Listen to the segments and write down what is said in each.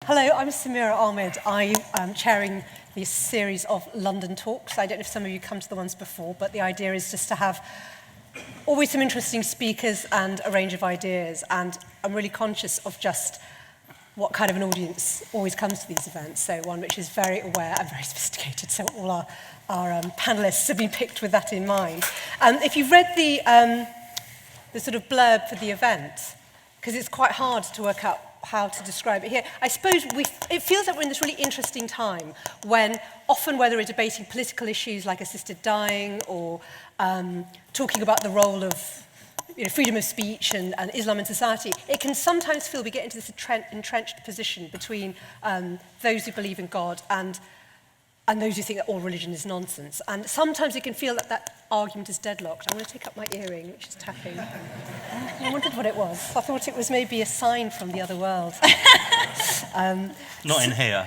Hello, I'm Samira Ahmed. I am chairing this series of London talks. I don't know if some of you come to the ones before, but the idea is just to have always some interesting speakers and a range of ideas. And I'm really conscious of just what kind of an audience always comes to these events. So one which is very aware and very sophisticated. So all our panelists have been picked with that in mind. If you've read the sort of blurb for the event, because it's quite hard to work out how to describe it here. I suppose it feels like we're in this really interesting time when often whether we're debating political issues like assisted dying or talking about the role of freedom of speech and Islam in society, it can sometimes feel we get into this entrenched position between those who believe in God and those who think that all religion is nonsense. And sometimes it can feel that that argument is deadlocked. I'm going to take up my earring, which is tapping. I wondered what it was. I thought it was maybe a sign from the other world. Not in here.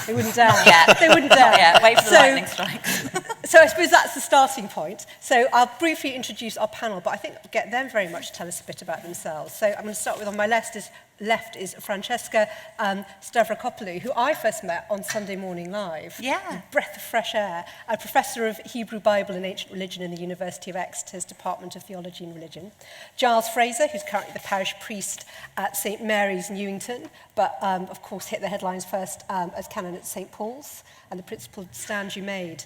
They wouldn't dare. Not yet. They wouldn't dare. Not yet. Wait for the lightning strikes. So I suppose that's the starting point. So I'll briefly introduce our panel, but I think I'll get them very much to tell us a bit about themselves. So I'm going to start with, on my left is Francesca Stavrakopoulou, who I first met on Sunday Morning Live. Yeah. Breath of fresh air. A professor of Hebrew Bible and Ancient Religion in the University of Exeter's Department of Theology and Religion. Giles Fraser, who's currently the parish priest at St Mary's, Newington, but of course hit the headlines first as canon at St Paul's, and the principal stand you made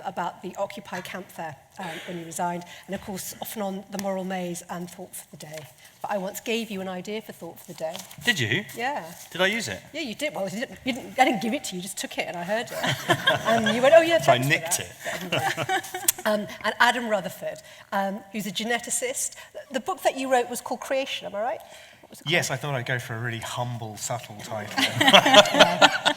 about the Occupy camp there when you resigned, and of course often on the Moral Maze and Thought for the Day. But I once gave you an idea for Thought for the Day. Did you? Yeah. Did I use it? Yeah, you did. Well, I didn't give it to you, you just took it and I heard it. And you went, oh yeah, So I thanks nicked for it. that. And Adam Rutherford, who's a geneticist. The book that you wrote was called Creation, am I right? Yes, I thought I'd go for a really humble, subtle title.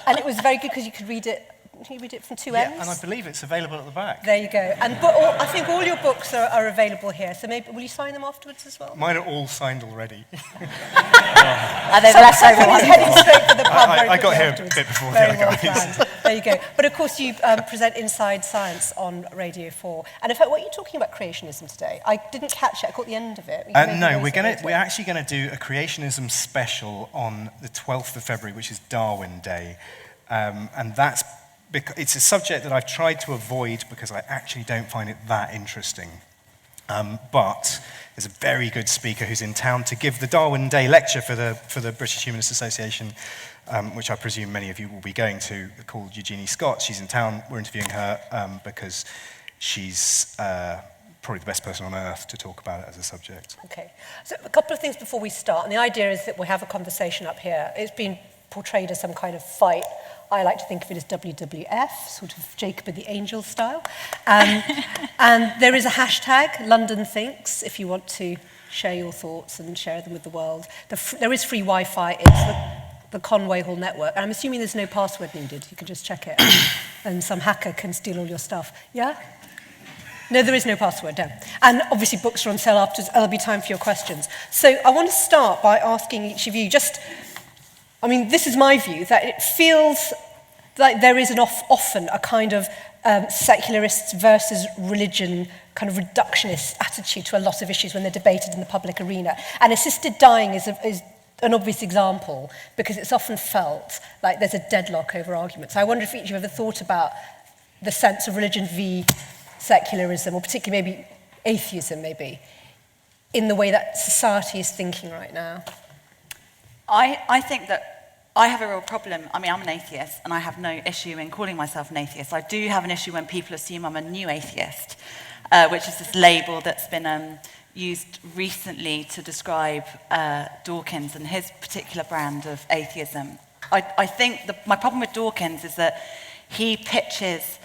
And it was very good because you could read it. Can you read it from two ends? Yeah, and I believe it's available at the back. There you go. And I think all your books are available here. So maybe will you sign them afterwards as well? Mine are all signed already. Are they the leftover ones? Heading straight for the pub. I got here afterwards. a bit before Very the other well guys. planned. There you go. But of course you present Inside Science on Radio 4. And in fact, what are you talking about creationism today? I didn't catch it. I caught the end of it. No, we're actually going to do a creationism special on the 12th of February, which is Darwin Day. And that's it's a subject that I've tried to avoid because I actually don't find it that interesting. But there's a very good speaker who's in town to give the Darwin Day lecture for the British Humanist Association, which I presume many of you will be going to, called Eugenie Scott. She's in town. We're interviewing her because she's probably the best person on earth to talk about it as a subject. Okay. So a couple of things before we start. And the idea is that we have a conversation up here. It's been portrayed as some kind of fight. I like to think of it as WWF, sort of Jacob and the Angel style. And there is a hashtag, London Thinks, if you want to share your thoughts and share them with the world. There is free Wi-Fi. It's the Conway Hall network. And I'm assuming there's no password needed. You can just check it. And some hacker can steal all your stuff. Yeah? No, there is no password, no. And obviously books are on sale afterwards. There'll be time for your questions. So I want to start by asking each of you this is my view, that it feels like there is often a kind of secularists versus religion kind of reductionist attitude to a lot of issues when they're debated in the public arena. And assisted dying is an obvious example because it's often felt like there's a deadlock over arguments. I wonder if each of you ever thought about the sense of religion v secularism, or particularly maybe atheism, maybe, in the way that society is thinking right now. I think that I have a real problem. I mean, I'm an atheist, and I have no issue in calling myself an atheist. I do have an issue when people assume I'm a new atheist, which is this label that's been used recently to describe Dawkins and his particular brand of atheism. I think my problem with Dawkins is that he pitches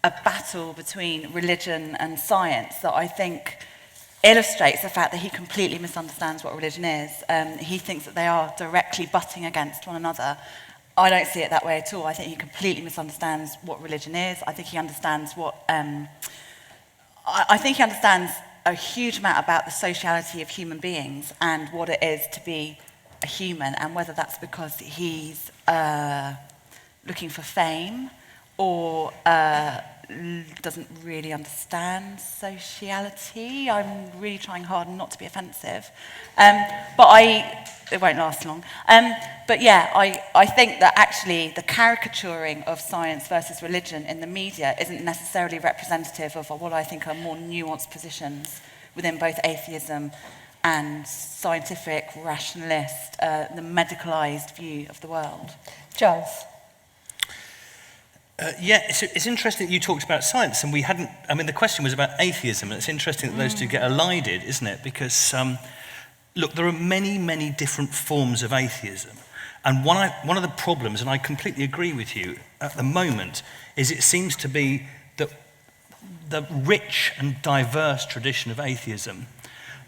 a battle between religion and science that I think illustrates the fact that he completely misunderstands what religion is. He thinks that they are directly butting against one another. I don't see it that way at all. I think he completely misunderstands what religion is. I think he understands I think he understands a huge amount about the sociality of human beings and what it is to be a human, and whether that's because he's looking for fame or doesn't really understand sociality. I'm really trying hard not to be offensive. But it won't last long. But yeah, I think that actually the caricaturing of science versus religion in the media isn't necessarily representative of what I think are more nuanced positions within both atheism and scientific, rationalist, the medicalised view of the world. Giles? Yeah, it's interesting that you talked about science, and we hadn't. I mean, the question was about atheism, and it's interesting that those two get elided, isn't it? Because look, there are many, many different forms of atheism, and one of the problems, and I completely agree with you at the moment, is it seems to be that the rich and diverse tradition of atheism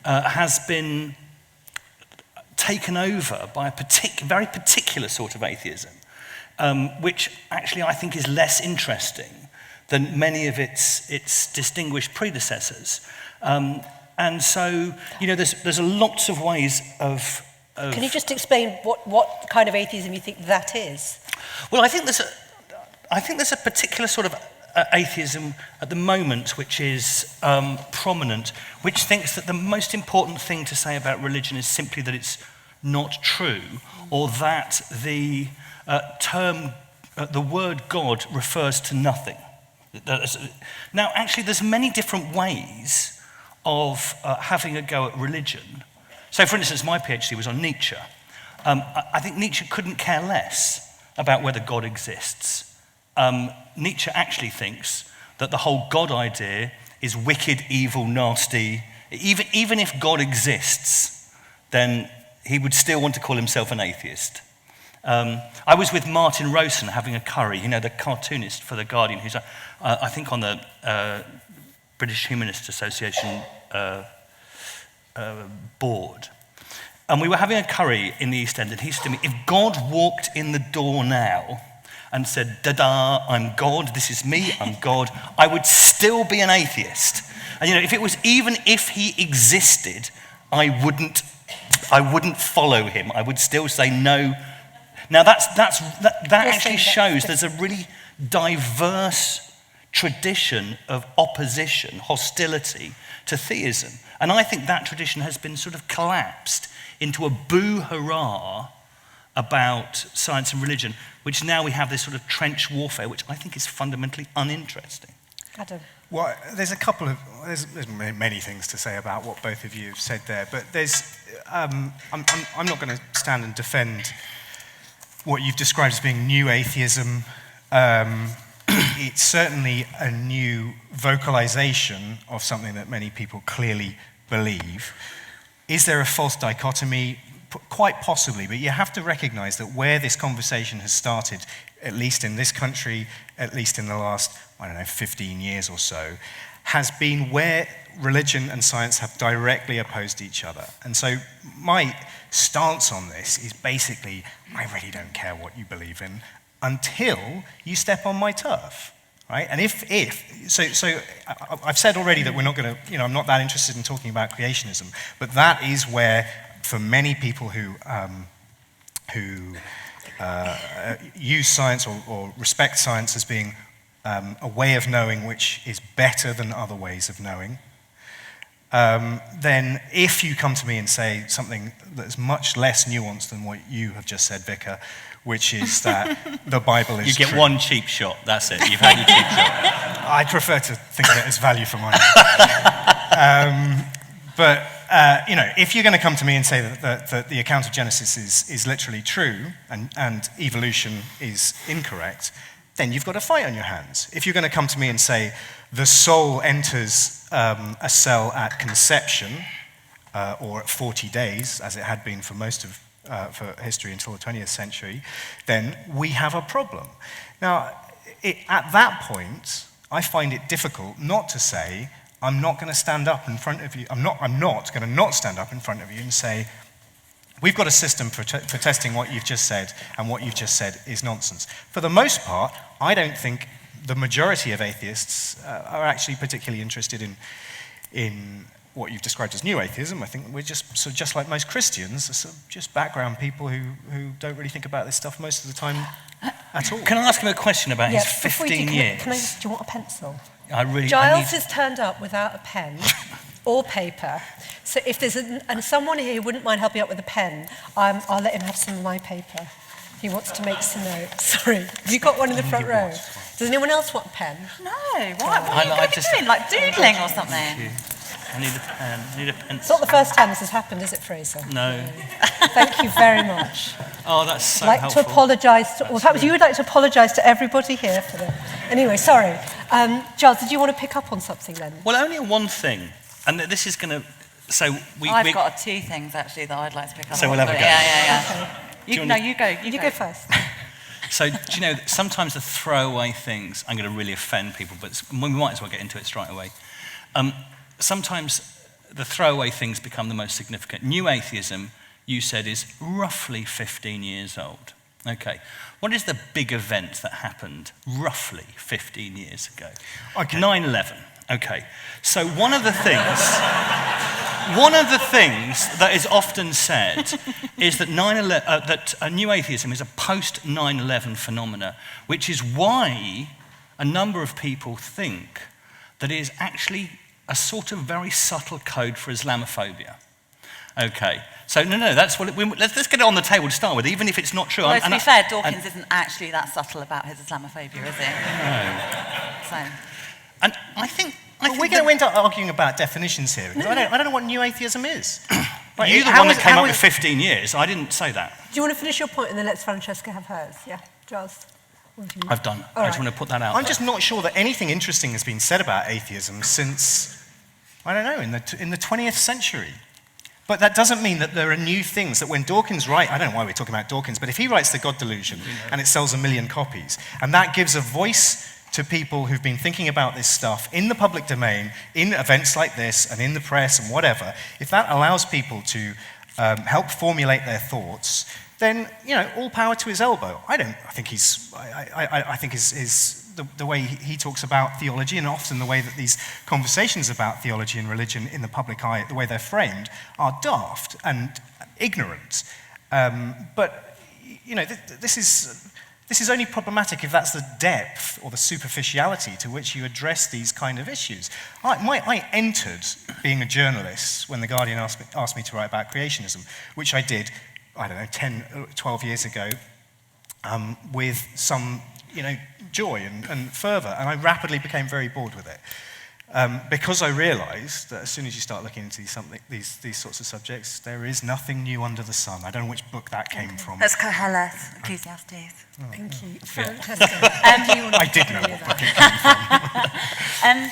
has been taken over by a very particular sort of atheism. Which actually I think is less interesting than many of its distinguished predecessors. And so, you know, there's lots of ways of... Can you just explain what kind of atheism you think that is? Well, I think there's a particular sort of atheism at the moment which is prominent, which thinks that the most important thing to say about religion is simply that it's not true, or that the word God refers to nothing. Now, actually, there's many different ways of having a go at religion. So, for instance, my PhD was on Nietzsche. I think Nietzsche couldn't care less about whether God exists. Nietzsche actually thinks that the whole God idea is wicked, evil, nasty. Even if God exists, then he would still want to call himself an atheist. I was with Martin Rowson having a curry, you know, the cartoonist for The Guardian, who's, I think, on the British Humanist Association board. And we were having a curry in the East End, and he said to me, if God walked in the door now and said, da-da, I'm God, this is me, I'm God, I would still be an atheist. And, you know, even if he existed, I wouldn't follow him. I would still say no. Now, that actually shows there's a really diverse tradition of opposition, hostility to theism. And I think that tradition has been sort of collapsed into a boo-hurrah about science and religion, which now we have this sort of trench warfare, which I think is fundamentally uninteresting. Adam? Well, there's many things to say about what both of you have said there, but I'm not going to stand and defend what you've described as being new atheism. It's certainly a new vocalization of something that many people clearly believe. Is there a false dichotomy? Quite possibly, but you have to recognize that where this conversation has started, at least in this country, at least in the last, 15 years or so, has been where religion and science have directly opposed each other. And so my stance on this is basically, I really don't care what you believe in until you step on my turf, right? And so I've said already that we're not going to, I'm not that interested in talking about creationism, but that is where, for many people who use science or respect science as being a way of knowing which is better than other ways of knowing, then if you come to me and say something that's much less nuanced than what you have just said, Vicar, which is that the Bible is You get true. one cheap shot, that's it, you've had your cheap shot. I prefer to think of it as value for money. But if you're going to come to me and say that the account of Genesis is literally true and evolution is incorrect, then you've got a fight on your hands. If you're going to come to me and say the soul enters a cell at conception or at 40 days, as it had been for most of for history until the 20th century, then we have a problem. Now, at that point, I find it difficult not to say, I'm not going to stand up in front of you. I'm not going to not stand up in front of you and say, we've got a system for testing what you've just said, and what you've just said is nonsense. For the most part, I don't think the majority of atheists are actually particularly interested in what you've described as new atheism. I think we're just like most Christians, just background people who don't really think about this stuff most of the time at all. Can I ask him a question about his 15 years? Do you want a pencil? I Giles has turned up without a pen. or paper. So if there's someone here who wouldn't mind helping out with a pen, I'll let him have some of my paper. He wants to make some notes. Sorry. Have you got one in the front row? Does anyone else want a pen? No, what are you going to be doing? Like doodling or something? I need a pen. I need a pencil. It's not the first time this has happened, is it, Fraser? No. Thank you very much. Oh, that's so I'd like helpful. to apologise. Well, perhaps you would like to apologise to everybody here for them. Anyway, sorry. Giles, did you want to pick up on something then? Well, only one thing, and this is going to. So I've got two things actually that I'd like to pick up on. So we'll have a go. Yeah. Okay. You go. You go first. So, do you know, sometimes the throwaway things, I'm going to really offend people, but we might as well get into it straight away. Sometimes the throwaway things become the most significant. New atheism, you said, is roughly 15 years old. Okay. What is the big event that happened roughly 15 years ago? Okay. 9/11. Okay. So one of the things that is often said is that new atheism is a post-9/11 phenomena, which is why a number of people think that it is actually a sort of very subtle code for Islamophobia. Okay, so no, that's what let's get it on the table to start with, even if it's not true. Well, to be fair, Dawkins isn't actually that subtle about his Islamophobia, is he? No. So. And I think we're going to end up arguing about definitions here. Because I don't know what new atheism is. Like, you're the one that came up with 15 years. I didn't say that. Do you want to finish your point and then let Francesca have hers? Yeah, Giles. I've done. All I just right. want to put that out. I'm just not sure that anything interesting has been said about atheism since, I don't know, in the 20th century. But that doesn't mean that there are new things that when Dawkins writes, I don't know why we're talking about Dawkins, but if he writes The God Delusion and it sells 1 million copies, and that gives a voice to people who've been thinking about this stuff in the public domain, in events like this, and in the press and whatever, if that allows people to help formulate their thoughts, then, all power to his elbow. I think the way he talks about theology, and often the way that these conversations about theology and religion in the public eye, the way they're framed, are daft and ignorant. But this is only problematic if that's the depth or the superficiality to which you address these kind of issues. I entered being a journalist when The Guardian asked me to write about creationism, which I did, 10, 12 years ago, with some, joy and fervour, and I rapidly became very bored with it. Because I realised that as soon as you start looking into these sorts of subjects, there is nothing new under the sun. I don't know which book that came from. That's Kohelet, Ecclesiastes. Thank you. Francesca. I did know what book it came from.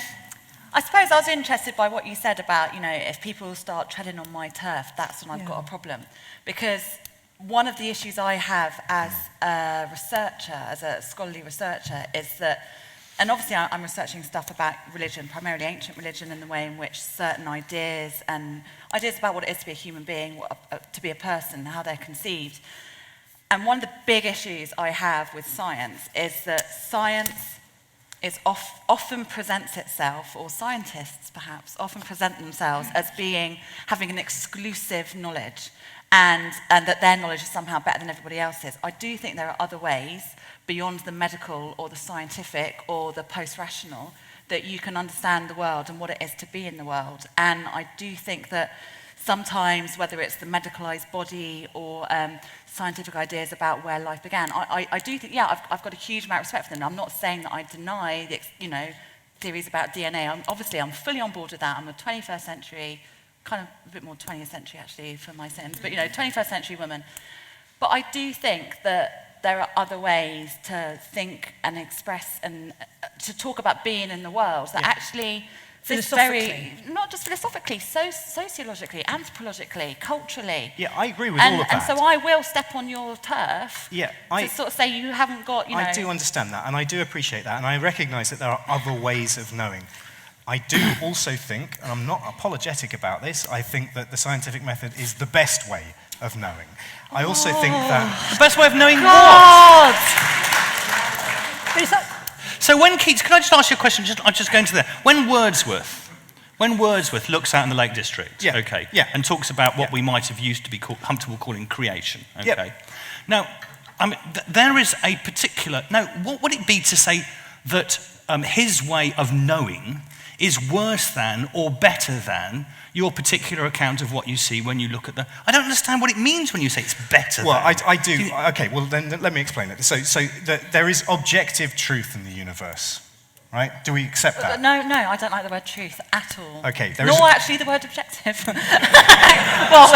I suppose I was interested by what you said about, if people start treading on my turf, that's when I've got a problem. Because one of the issues I have as a researcher, as a scholarly researcher, is that, and obviously I'm researching stuff about religion, primarily ancient religion, and the way in which certain ideas about what it is to be a human being, to be a person, how they're conceived. And one of the big issues I have with science is that science often presents itself, or scientists perhaps, often present themselves as having an exclusive knowledge, and that their knowledge is somehow better than everybody else's. I do think there are other ways beyond the medical or the scientific or the post-rational that you can understand the world and what it is to be in the world. And I do think that sometimes, whether it's the medicalized body or scientific ideas about where life began, I do think, I've got a huge amount of respect for them. I'm not saying that I deny the, theories about DNA. I'm fully on board with that. I'm a 21st century, kind of a bit more 20th century actually for my sins, but 21st century woman. But I do think that there are other ways to think and express and to talk about being in the world that actually not just philosophically, sociologically, anthropologically, culturally. Yeah, I agree with all of that. And so I will step on your turf to sort of say you haven't got, I do understand that, and I do appreciate that, and I recognise that there are other ways of knowing. I do also think, and I'm not apologetic about this, I think that the scientific method is the best way of knowing. I also think that... The best way of knowing God! what? So when Keats, can I just ask you a question? I'm just going to there. When Wordsworth looks out in the Lake District, and talks about what we might have used to be comfortable calling creation, Now, there is a particular... Now, what would it be to say that his way of knowing is worse than or better than your particular account of what you see when you look at the... I don't understand what it means when you say it's better Well, than. I do. Okay, well, then let me explain it. So there is objective truth in the universe, right? Do we accept that? No, I don't like the word truth at all. Okay, Nor actually the word objective. Well,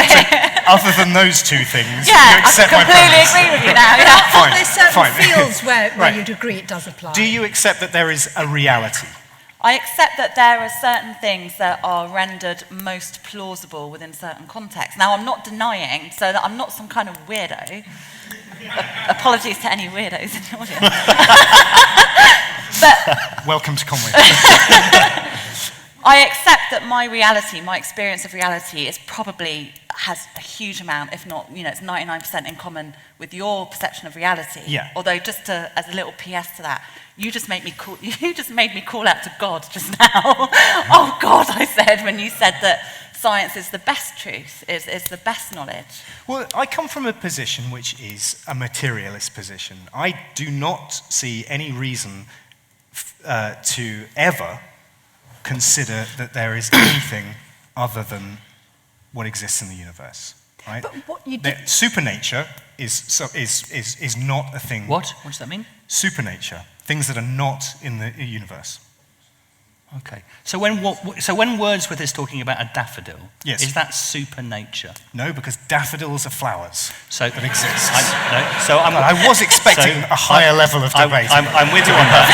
Other than those two things, yeah, you accept I my completely premise. agree with you now. Yeah. Fine, There's certain fine. fields where Right. you'd agree it does apply. Do you accept that there is a reality? I accept that there are certain things that are rendered most plausible within certain contexts. Now, I'm not denying, so that I'm not some kind of weirdo. Apologies to any weirdos in the audience. But Welcome to Conway. I accept that my reality, my experience of reality, is probably has a huge amount, if not, it's 99% in common with your perception of reality. Yeah. Although, as a little PS to that, you just made me call out to God just now. Oh God, I said when you said that science is the best truth, is the best knowledge. Well, I come from a position which is a materialist position. I do not see any reason to ever consider that there is anything other than what exists in the universe, right? But what you That supernature is not a thing. What? What does that mean? Supernature, things that are not in the universe. Okay. So when Wordsworth is talking about a daffodil, Yes. is that supernature? No, because daffodils are flowers So that exist. I I was expecting a higher level of debate. I'm with you on that.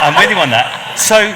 I'm with you on that. So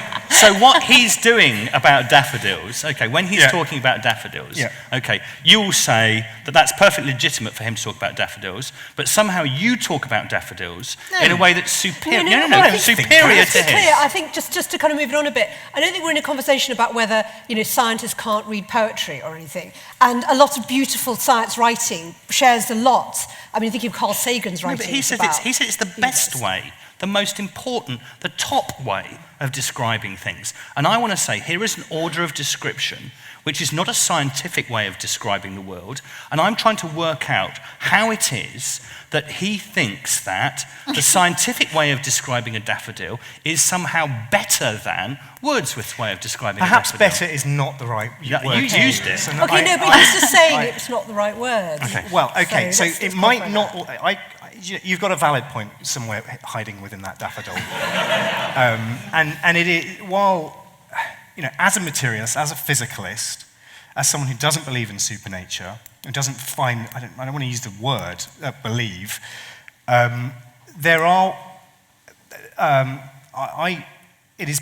what he's doing about daffodils, okay, when he's Yeah. talking about daffodils, Yeah. okay, you will say that that's perfectly legitimate for him to talk about daffodils, but somehow you talk about daffodils in a way that's superior. I think- Superior Just to to be clear, his. I think just to kind of move it on a bit, I don't think we're in a conversation about whether scientists can't read poetry or anything. And a lot of beautiful science writing shares a lot. I mean, think of Carl Sagan's No, writing. but he said it's the best way, the most important, the top way of describing things. And I want to say, here is an order of description, which is not a scientific way of describing the world, and I'm trying to work out how it is that he thinks that the scientific way of describing a daffodil is somehow better than Wordsworth's way of describing Perhaps a daffodil. better is not the right Yeah, word. you to used use. it. And Okay, I- no, but he's just saying it's not the right word. Okay. Well, okay, so let's it might clarify not. that. You've got a valid point somewhere hiding within that daffodil. And it is, while, as a materialist, as a physicalist, as someone who doesn't believe in supernature, who doesn't find, I don't want to use the word believe, there are, it is.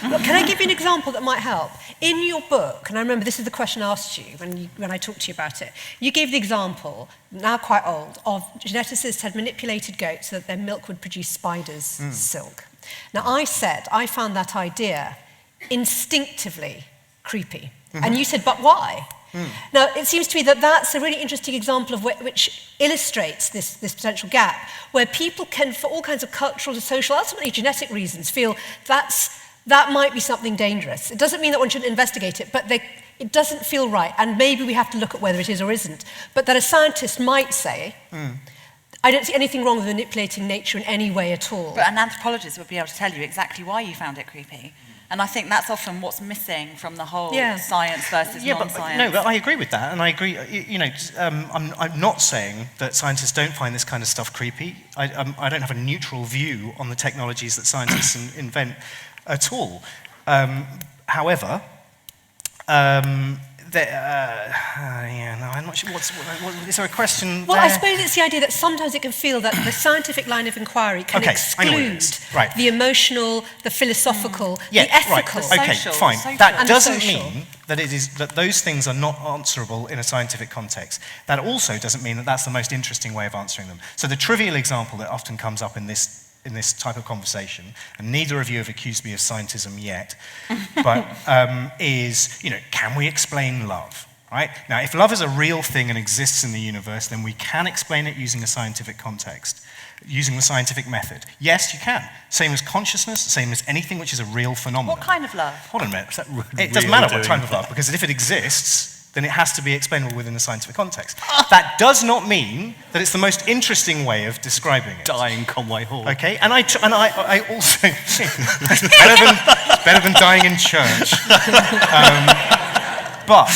Well, can I give you an example that might help? In your book, and I remember this is the question I asked you when I talked to you about it, you gave the example, now quite old, of geneticists had manipulated goats so that their milk would produce spiders' silk. Now I said I found that idea instinctively creepy. And you said, but why? Now, it seems to me that that's a really interesting example of which illustrates this potential gap, where people can, for all kinds of cultural, social, ultimately genetic reasons, feel that might be something dangerous. It doesn't mean that one shouldn't investigate it, but it doesn't feel right, and maybe we have to look at whether it is or isn't. But that a scientist might say, I don't see anything wrong with manipulating nature in any way at all. But an anthropologist would be able to tell you exactly why you found it creepy. And I think that's often what's missing from the whole science versus non-science. But I agree with that, and I agree. I'm not saying that scientists don't find this kind of stuff creepy. I don't have a neutral view on the technologies that scientists invent at all. However, I'm not sure. Is there a question? Well, there? I suppose it's the idea that sometimes it can feel that the scientific line of inquiry can I know what it exclude is. Right. the emotional, the philosophical, Yeah, the ethical. right. Okay, social, fine. social. That And the doesn't social. mean that those things are not answerable in a scientific context. That also doesn't mean that that's the most interesting way of answering them. So the trivial example that often comes up in this type of conversation, and neither of you have accused me of scientism yet, but is, can we explain love? Right? Now, if love is a real thing and exists in the universe, then we can explain it using a scientific context, using the scientific method. Yes, you can. Same as consciousness, same as anything which is a real phenomenon. What kind of love? Hold on a minute. Is that It doesn't really matter what doing type of love, because if it exists, then it has to be explainable within the scientific context. That does not mean that it's the most interesting way of describing it. Dying Conway Hall. Okay, and I also it's better than dying in church. But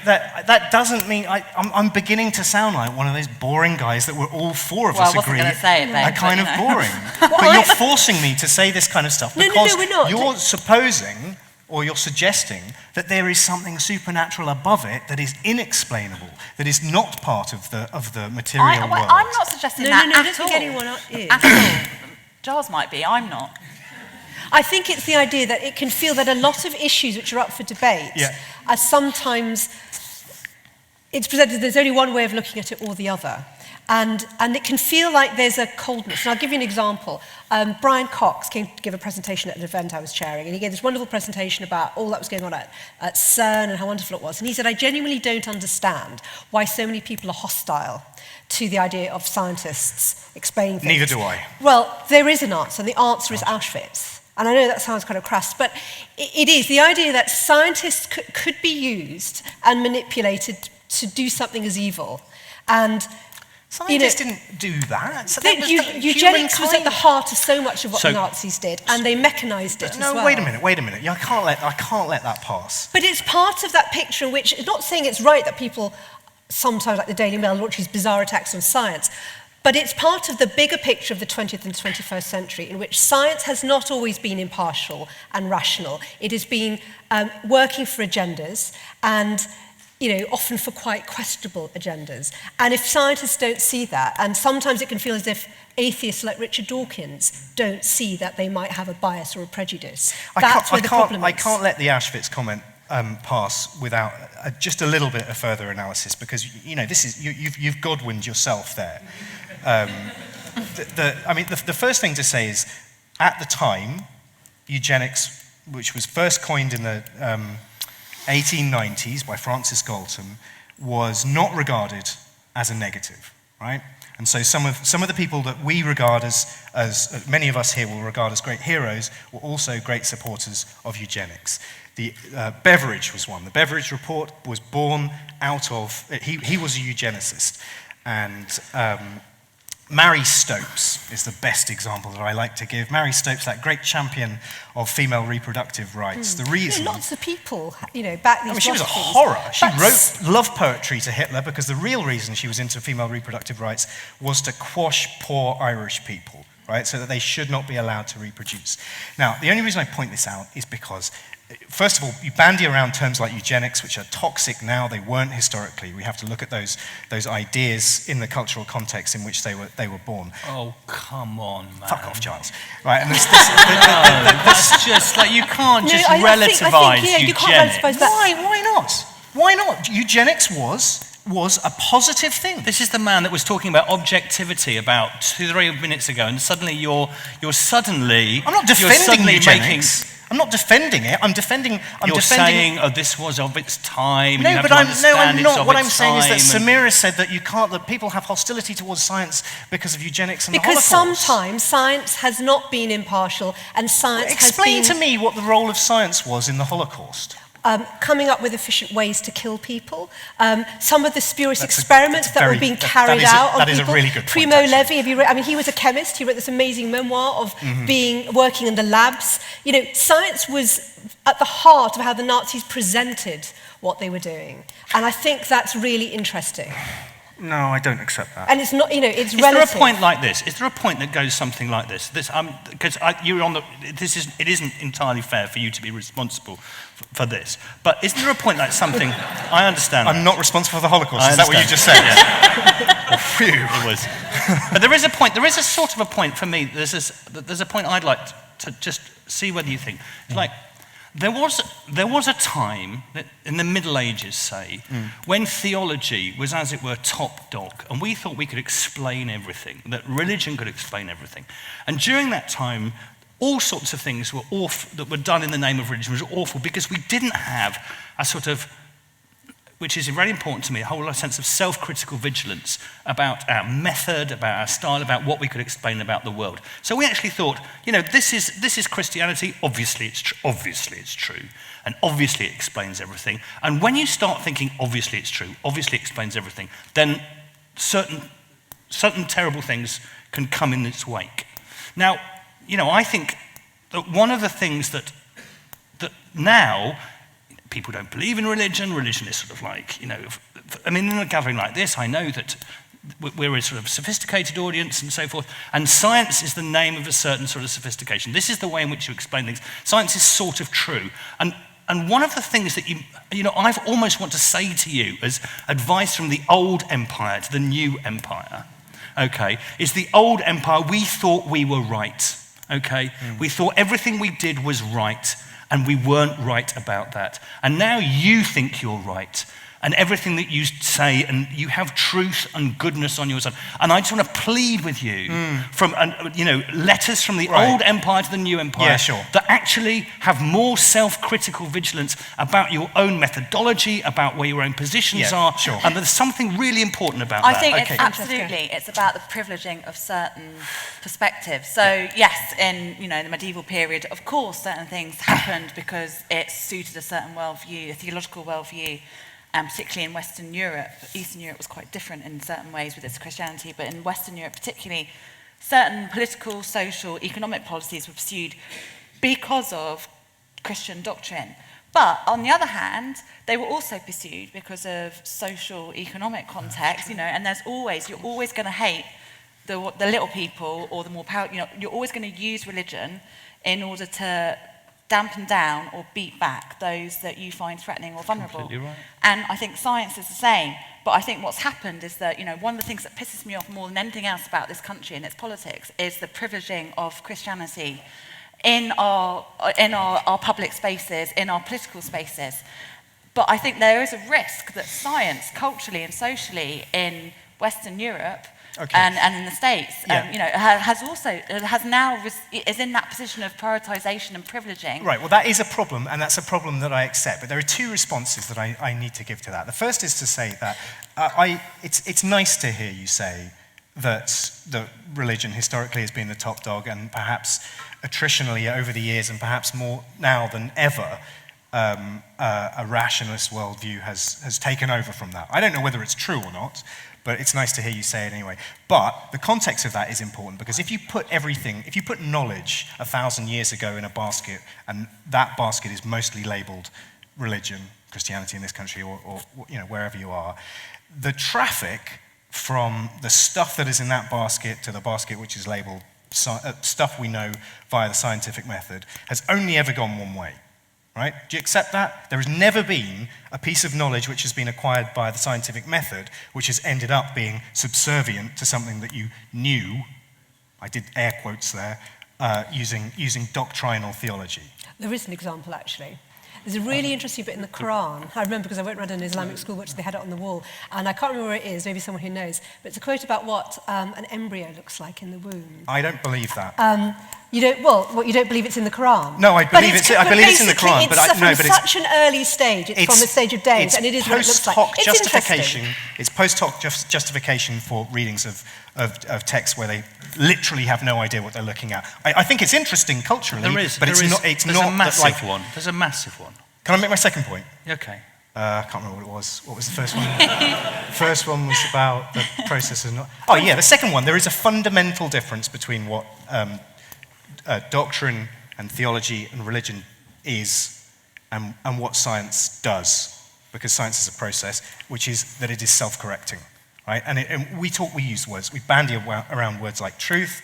that doesn't mean I'm beginning to sound like one of those boring guys that we're all four of us agree are kind of boring. But you're forcing me to say this kind of stuff because we're not. You're supposing, or you're suggesting, that there is something supernatural above it that is inexplainable, that is not part of the material world. I'm not suggesting that I don't think anyone is. At all. Giles might be, I'm not. I think it's the idea that it can feel that a lot of issues which are up for debate are sometimes, it's presented there's only one way of looking at it or the other. And it can feel like there's a coldness. And I'll give you an example. Brian Cox came to give a presentation at an event I was chairing, and he gave this wonderful presentation about all that was going on at CERN and how wonderful it was. And he said, I genuinely don't understand why so many people are hostile to the idea of scientists explaining things. Neither do I. Well, there is an answer, and the answer is Auschwitz. And I know that sounds kind of crass, but it is the idea that scientists could be used and manipulated to do something as evil. And scientists didn't do that. So eugenics was at the heart of so much of what the Nazis did, and they mechanized it as well. No, wait a minute. I can't let that pass. But it's part of that picture in which, it's not saying it's right that people sometimes, like the Daily Mail, launch these bizarre attacks on science, but it's part of the bigger picture of the 20th and 21st century in which science has not always been impartial and rational. It has been working for agendas and often for quite questionable agendas. And if scientists don't see that, and sometimes it can feel as if atheists like Richard Dawkins don't see that they might have a bias or a prejudice. That's where the problem is. I can't let the Auschwitz comment pass without just a little bit of further analysis, because this is you've Godwined yourself there. The first thing to say is, at the time, eugenics, which was first coined in the 1890s by Francis Galton, was not regarded as a negative, right? And so some of the people that we regard as many of us here will regard as great heroes were also great supporters of eugenics. The Beveridge was one. The Beveridge report was born out of, he was a eugenicist. And Mary Stopes is the best example that I like to give. Mary Stopes, that great champion of female reproductive rights. The reason... lots of people, back these she was a horror. She wrote love poetry to Hitler because the real reason she was into female reproductive rights was to quash poor Irish people, right? So that they should not be allowed to reproduce. Now, the only reason I point this out is because, first of all, you bandy around terms like eugenics, which are toxic now, they weren't historically. We have to look at those ideas in the cultural context in which they were born. Oh, come on, man. Fuck off, Giles. Right, and that's just like, you can't just relativize eugenics. You can't relativize that. Why not? Why not? Eugenics was a positive thing. This is the man that was talking about objectivity about 2-3 minutes ago, and suddenly you're suddenly... I'm not defending eugenics. I'm not defending it. I'm defending. You're saying, "Oh, this was of its time." No, but I'm not. What I'm saying is that time Samira said that that people have hostility towards science because of eugenics and the Holocaust. Because sometimes science has not been impartial, and science Explain has been... to me what the role of science was in the Holocaust. Coming up with efficient ways to kill people. Some of the spurious experiments that were being carried out on people. That is a really good point. Primo Levi, have you read? He was a chemist. He wrote this amazing memoir of working in the labs. Science was at the heart of how the Nazis presented what they were doing. And I think that's really interesting. No, I don't accept that. And it's not, it's relative. Is there a point like this? Is there a point that goes something like this? Because you're on the. It isn't entirely fair for you to be responsible for this. But isn't there a point like something? I understand. I'm not responsible for the Holocaust. Is that what you just said? Yeah. Phew. It was. But there is a point. There is a sort of a point for me. There's a point I'd like to just see whether you think. It's like. There was a time, in the Middle Ages, say, when theology was, as it were, top dog, and we thought we could explain everything, that religion could explain everything. And during that time, all sorts of things were awful, that were done in the name of religion was awful, because we didn't have a sort of, which is very important to me, a whole sense of self-critical vigilance about our method, about our style, about what we could explain about the world. So we actually thought, this is Christianity. Obviously it's true, and obviously it explains everything. And when you start thinking, obviously it's true, obviously it explains everything, then certain certain terrible things can come in its wake. Now, I think that one of the things that now people don't believe in religion is sort of like, in a gathering like this, I know that we're a sort of sophisticated audience and so forth, and science is the name of a certain sort of sophistication. This is the way in which you explain things. Science is sort of true. And one of the things that I've almost want to say to you as advice from the old empire to the new empire, okay, is the old empire, we thought we were right, okay? We thought everything we did was right, and we weren't right about that. And now you think you're right, and everything that you say, and you have truth and goodness on your side. And I just want to plead with you from, letters from the old empire to the new empire that actually have more self-critical vigilance about your own methodology, about where your own positions are. And there's something really important about that. I think it's about the privileging of certain perspectives. So yes, in the medieval period, of course, certain things happened because it suited a certain worldview, a theological worldview. Particularly in Western Europe. Eastern Europe was quite different in certain ways with its Christianity, but in Western Europe particularly, certain political, social, economic policies were pursued because of Christian doctrine. But on the other hand, they were also pursued because of social, economic context, and you're always going to hate the little people or the more powerful, you're always going to use religion in order to dampen down or beat back those that you find threatening or vulnerable. Completely right. And I think science is the same. But I think what's happened is that, one of the things that pisses me off more than anything else about this country and its politics is the privileging of Christianity in our public spaces, in our political spaces. But I think there is a risk that science, culturally and socially, in Western Europe and in the States, is in that position of prioritization and privileging. Right, well that is a problem, and that's a problem that I accept, but there are two responses that I need to give to that. The first is to say that it's nice to hear you say that religion historically has been the top dog, and perhaps attritionally over the years, and perhaps more now than ever, a rationalist worldview has taken over from that. I don't know whether it's true or not, but it's nice to hear you say it anyway. But the context of that is important, because if you put knowledge 1,000 years ago in a basket, and that basket is mostly labeled religion, Christianity in this country, or wherever you are, the traffic from the stuff that is in that basket to the basket which is labeled stuff we know via the scientific method has only ever gone one way. Right? Do you accept that? There has never been a piece of knowledge which has been acquired by the scientific method which has ended up being subservient to something that you knew, I did air quotes there, using doctrinal theology. There is an example, actually. There's a really interesting bit in the Quran. I remember because I went around an Islamic school, which they had it on the wall, and I can't remember where it is, maybe someone who knows, but it's a quote about what an embryo looks like in the womb. I don't believe that. You don't believe it's in the Quran? No, I believe it's in the Quran, but it's such an early stage. It's from a stage of days, and it is what it looks like. It's post hoc justification for readings of texts where they literally have no idea what they're looking at. I think it's interesting culturally, but it's not. There's a massive one. There's a massive one. Can I make my second point? Okay. I can't remember what it was. What was the first one? First one was about the process of not. Oh yeah, the second one. There is a fundamental difference between what doctrine and theology and religion is and what science does, because science is a process, which is that it is self-correcting, right? And we use words, we bandy around words like truth,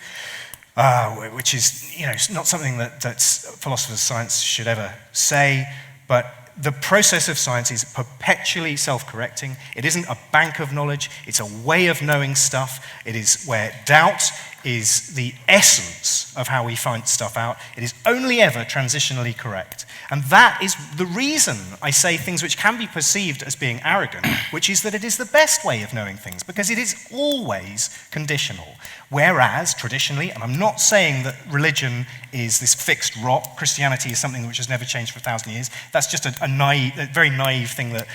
which is not something that philosophers of science should ever say, but the process of science is perpetually self-correcting. It isn't a bank of knowledge, it's a way of knowing stuff. It is where doubt is the essence of how we find stuff out. It is only ever transitionally correct. And that is the reason I say things which can be perceived as being arrogant, which is that it is the best way of knowing things, because it is always conditional. Whereas, traditionally, and I'm not saying that religion is this fixed rock, Christianity is something which has never changed for 1,000 years. That's just a very naive thing that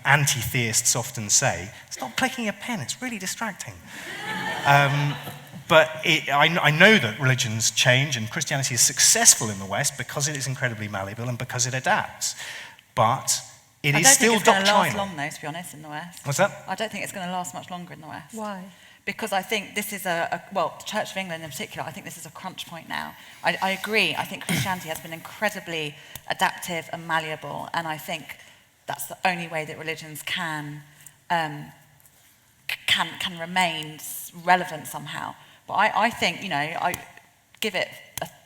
anti-theists often say. Stop clicking your pen, it's really distracting. But I know that religions change, and Christianity is successful in the West because it is incredibly malleable and because it adapts. But it is still doctrinal. I don't think it's going to last long, though, to be honest, in the West. What's that? I don't think it's going to last much longer in the West. Why? because I think this is well, the Church of England in particular, I think this is a crunch point now. I agree. I think Christianity has been incredibly adaptive and malleable, and I think that's the only way that religions can remain relevant somehow. But I think, I give it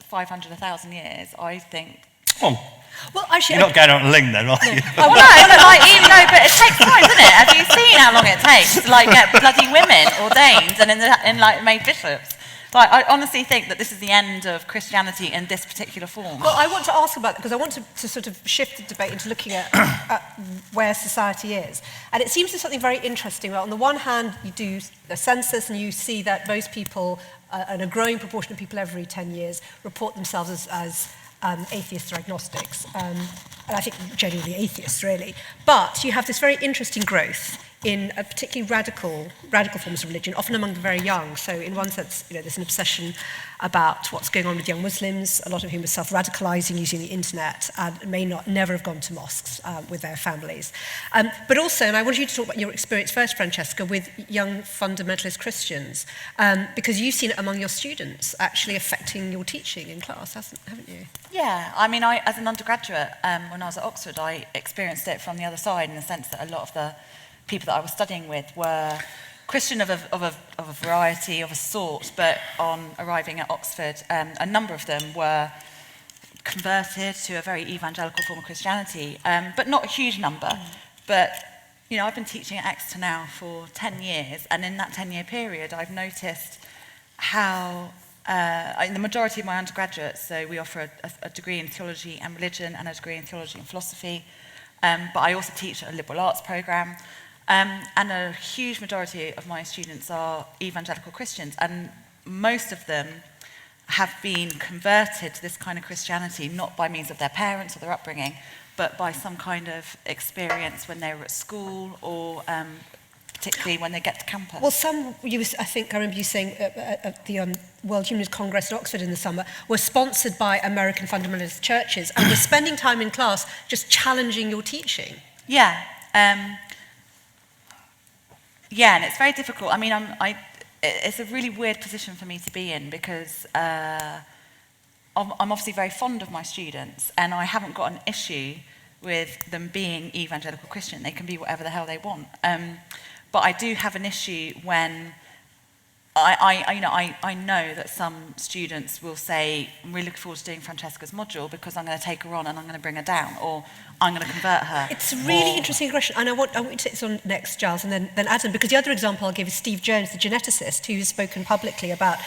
500, 1,000 years, I think... Well, actually, you're not going on a ling then, are you? Well, no, but it takes time, doesn't it? Have you seen how long it takes to get bloody women ordained and made bishops? I honestly think that this is the end of Christianity in this particular form. Well, I want to ask about that because I want to sort of shift the debate into looking at where society is. And it seems there's something very interesting. Well, on the one hand, you do a census and you see that most people, and a growing proportion of people every 10 years, report themselves as atheists or agnostics. And I think genuinely atheists, really. But you have this very interesting growth in a particularly radical forms of religion, often among the very young. So in one sense, there's an obsession about what's going on with young Muslims, a lot of whom are self-radicalizing using the internet and may never have gone to mosques with their families. But also, and I want you to talk about your experience first, Francesca, with young fundamentalist Christians, because you've seen it among your students actually affecting your teaching in class, haven't you? Yeah, I mean, as an undergraduate, when I was at Oxford, I experienced it from the other side in the sense that a lot of the people that I was studying with were Christian of a variety, of a sort, but on arriving at Oxford, a number of them were converted to a very evangelical form of Christianity, but not a huge number. But, I've been teaching at Exeter now for 10 years, and in that 10-year period, I've noticed how, in the majority of my undergraduates, so we offer a degree in theology and religion and a degree in theology and philosophy, but I also teach a liberal arts programme. And a huge majority of my students are evangelical Christians, and most of them have been converted to this kind of Christianity, not by means of their parents or their upbringing, but by some kind of experience when they were at school or particularly when they get to campus. Well, I remember you saying at the World Humanist Congress in Oxford in the summer, were sponsored by American fundamentalist churches and were spending time in class just challenging your teaching. Yeah. Yeah, and it's very difficult. I mean, it's a really weird position for me to be in because I'm obviously very fond of my students, and I haven't got an issue with them being evangelical Christian. They can be whatever the hell they want. But I do have an issue when I know that some students will say, I'm really looking forward to doing Francesca's module because I'm going to take her on and I'm going to bring her down, or I'm going to convert her. It's a really interesting question, and I want you to take this on next, Giles, and then Adam, because the other example I'll give is Steve Jones, the geneticist, who has spoken publicly about,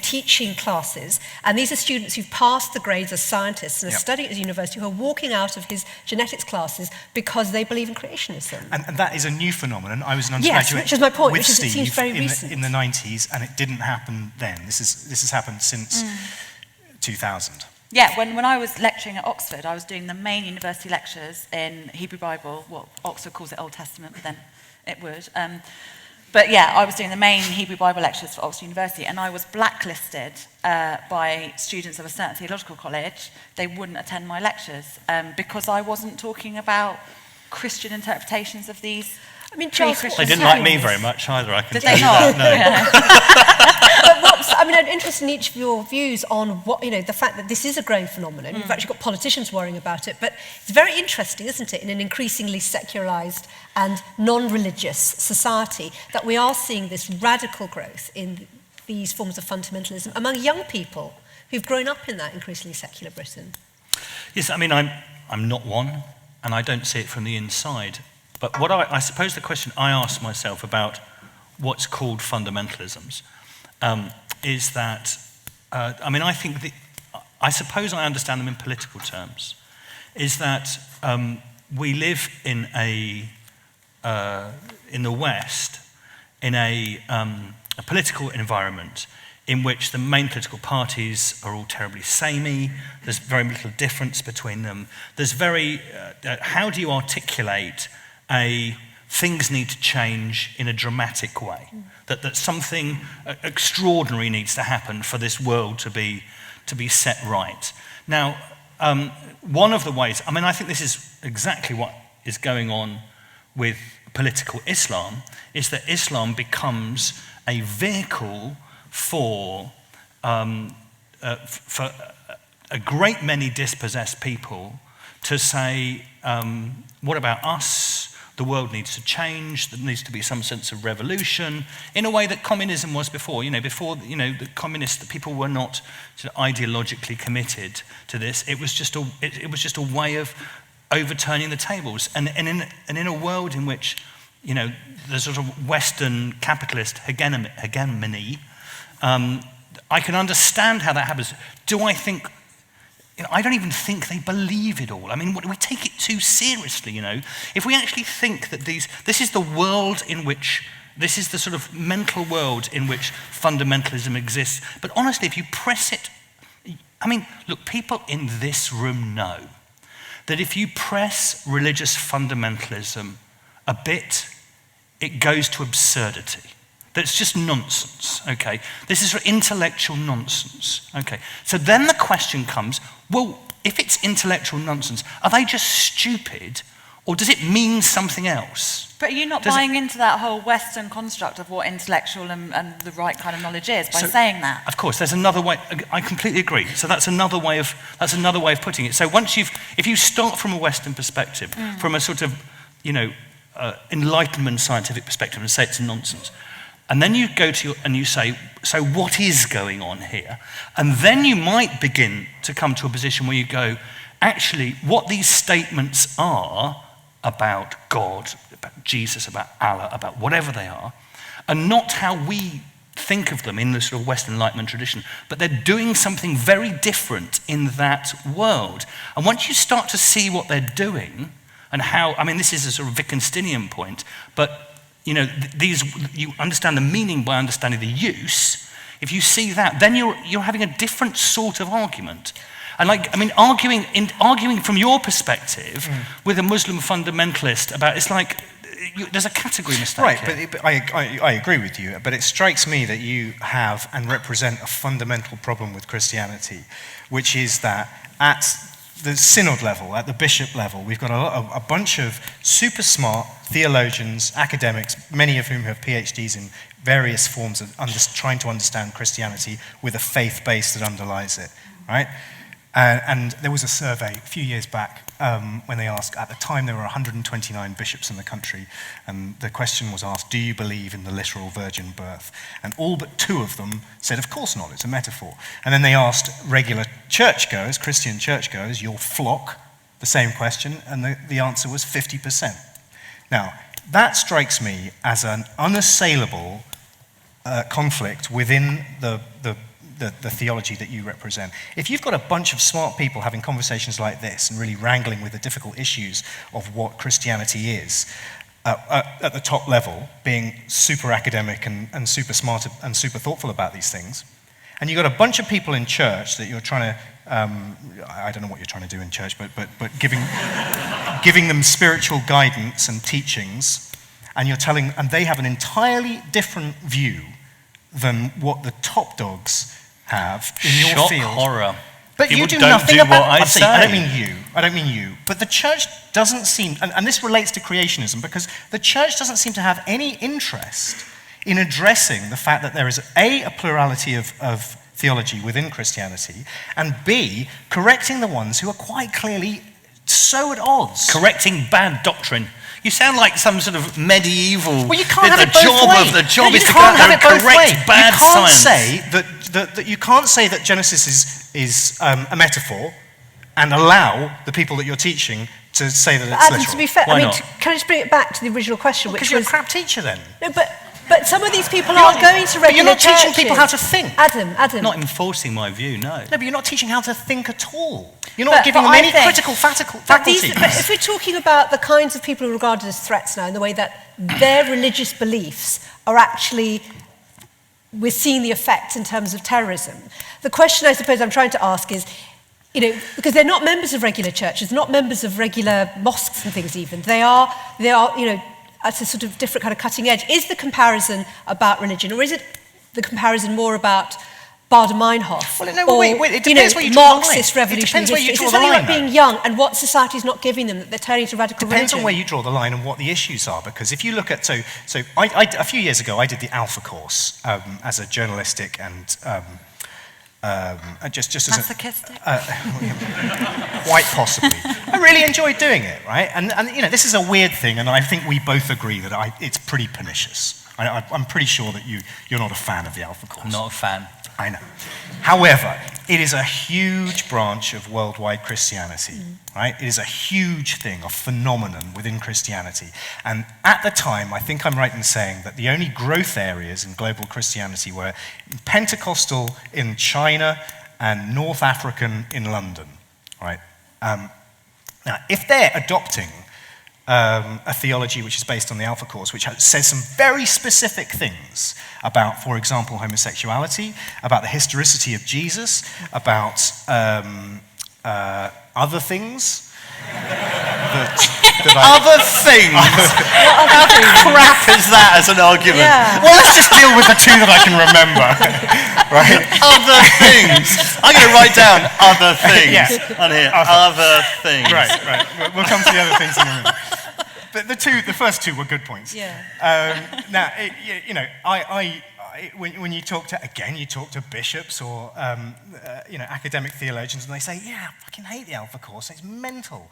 teaching classes, and these are students who've passed the grades as scientists and are studying at university who are walking out of his genetics classes because they believe in creationism. And that is a new phenomenon. I was an undergraduate which is my point, with which is, Steve it seems very recent. in the 90s, and it didn't happen then. This has happened since 2000. Yeah, when I was lecturing at Oxford, I was doing the main university lectures in Hebrew Bible. Well, Oxford calls it Old Testament, but then it would. But yeah, I was doing the main Hebrew Bible lectures for Oxford University, and I was blacklisted by students of a certain theological college. They wouldn't attend my lectures because I wasn't talking about Christian interpretations of these. I mean, they didn't like me very much either, I can tell you that. But I'm interested in each of your views on what, the fact that this is a growing phenomenon. You've actually got politicians worrying about it, but it's very interesting, isn't it, in an increasingly secularized and non-religious society, that we are seeing this radical growth in these forms of fundamentalism among young people who've grown up in that increasingly secular Britain. Yes, I mean, I'm not one, and I don't see it from the inside. But what I suppose the question I ask myself about what's called fundamentalisms is that, I think I suppose I understand them in political terms, is that we live in the West, in a political environment in which the main political parties are all terribly samey, there's very little difference between them. There's how do you articulate things need to change in a dramatic way, that something extraordinary needs to happen for this world to be set right. Now, one of the ways, I think this is exactly what is going on with political Islam is that Islam becomes a vehicle for a great many dispossessed people to say, what about us? The world needs to change. There needs to be some sense of revolution in a way that communism was before. Before the communists, the people were not sort of ideologically committed to this. It was just a way of overturning the tables. And in a world in which the sort of Western capitalist hegemony, I can understand how that happens. Do I think? I don't even think they believe it all. I mean, we take it too seriously, If we actually think that this is the world in which, this is the sort of mental world in which fundamentalism exists. But honestly, if you press it, look, people in this room know that if you press religious fundamentalism a bit, it goes to absurdity. That's just nonsense, okay? This is intellectual nonsense, okay? So then the question comes, well, if it's intellectual nonsense, are they just stupid, or does it mean something else? But are you not buying into that whole Western construct of what intellectual and the right kind of knowledge is by saying that? Of course, there's another way. I completely agree. So that's another way of putting it. So if you start from a Western perspective, from a sort of Enlightenment scientific perspective, and say it's nonsense. And then you go and you say, so what is going on here? And then you might begin to come to a position where you go, actually, what these statements are about God, about Jesus, about Allah, about whatever they are not how we think of them in the sort of Western Enlightenment tradition, but they're doing something very different in that world. And once you start to see what they're doing, and how, this is a sort of Wittgensteinian point, but you understand the meaning by understanding the use. If you see that, then you're having a different sort of argument. And arguing from your perspective with a Muslim fundamentalist about, it's like, there's a category mistake. Right, but I agree with you, but it strikes me that you have and represent a fundamental problem with Christianity, which is that at the synod level, at the bishop level, we've got a bunch of super smart theologians, academics, many of whom have PhDs in various forms of trying to understand Christianity with a faith base that underlies it, right? And there was a survey a few years back when they asked, at the time there were 129 bishops in the country, and the question was asked, do you believe in the literal virgin birth? And all but 2 of them said, of course not, it's a metaphor. And then they asked regular churchgoers, Christian churchgoers, your flock, the same question, and the answer was 50%. Now, that strikes me as an unassailable conflict within the theology that you represent. If you've got a bunch of smart people having conversations like this and really wrangling with the difficult issues of what Christianity is, at the top level, being super academic and super smart and super thoughtful about these things, and you've got a bunch of people in church that you're trying to, I don't know what you're trying to do in church, but giving them spiritual guidance and teachings, and they have an entirely different view than what the top dogs have in your Shock field. Horror. But People you do don't nothing do about. what I say. I don't mean you. But the church doesn't seem, and this relates to creationism, because the church doesn't seem to have any interest in addressing the fact that there is a plurality of theology within Christianity, and B, correcting the ones who are quite clearly so at odds. Correcting bad doctrine. You sound like some sort of medieval. Well, you can't have it both ways. The job is to go out there and correct bad science. You can't say that Genesis is a metaphor and allow the people that you're teaching to say that it's Adam, literal. to be fair, Why not? can I just bring it back to the original question, Because which you're was... a crap teacher then. No, but some of these people aren't going to regular But you're not teaching churches. people how to think. Adam. Not enforcing my view, no. No, but you're not teaching how to think at all. You're not giving them any critical faculties. But if we're talking about the kinds of people who are regarded as threats now, and the way that their religious beliefs are actually, we're seeing the effects in terms of terrorism. The question I suppose I'm trying to ask is, because they're not members of regular churches, not members of regular mosques and things even. They are, at a sort of different kind of cutting edge. Is the comparison about religion, or is it the comparison more about Baader-Meinhof, Well, no, or wait, it depends where you draw the line. Marxist It revolutionary depends where you history. draw Is the it something line, like being young and what society's not giving them, that they're turning to radical Depends religion? on where you draw the line and what the issues are. Because if you look at, a few years ago, I did the Alpha course as a journalistic and just as Masochistic? quite possibly. I really enjoyed doing it, right? And this is a weird thing, and I think we both agree that it's pretty pernicious. I'm pretty sure that you're not a fan of the Alpha course. I'm not a fan. I know. However, it is a huge branch of worldwide Christianity, right? It is a huge thing, a phenomenon within Christianity. And at the time, I think I'm right in saying that the only growth areas in global Christianity were Pentecostal in China and North African in London, right? Now, if they're adopting a theology which is based on the Alpha course, which says some very specific things about, for example, homosexuality, about the historicity of Jesus, about other things. Other things? How crap is that as an argument? Yeah. Well, let's just deal with the two that I can remember. Right? Other things. I'm going to write down other things on here. Other things. Right. We'll come to the other things in a minute. But the first two were good points. Yeah. Now, when you talk to bishops or academic theologians, and they say, "Yeah, I fucking hate the Alpha course. It's mental,"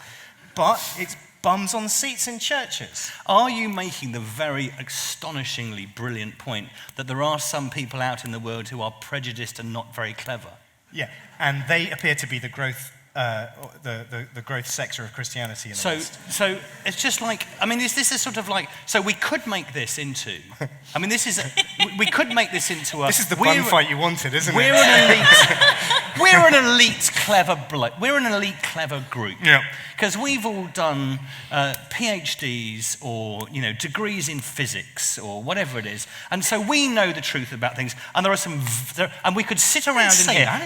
but it's bums on seats in churches. Are you making the very astonishingly brilliant point that there are some people out in the world who are prejudiced and not very clever? Yeah, and they appear to be the growth sector of Christianity in the West. So it's just like, this is sort of like, so we could make this into, we could make this into a... This is the bun fight you wanted, isn't we're it? We're an elite clever we're an elite clever group. Yeah. Because we've all done PhDs or, degrees in physics or whatever it is. And so we know the truth about things. And there are and we could sit around in here. I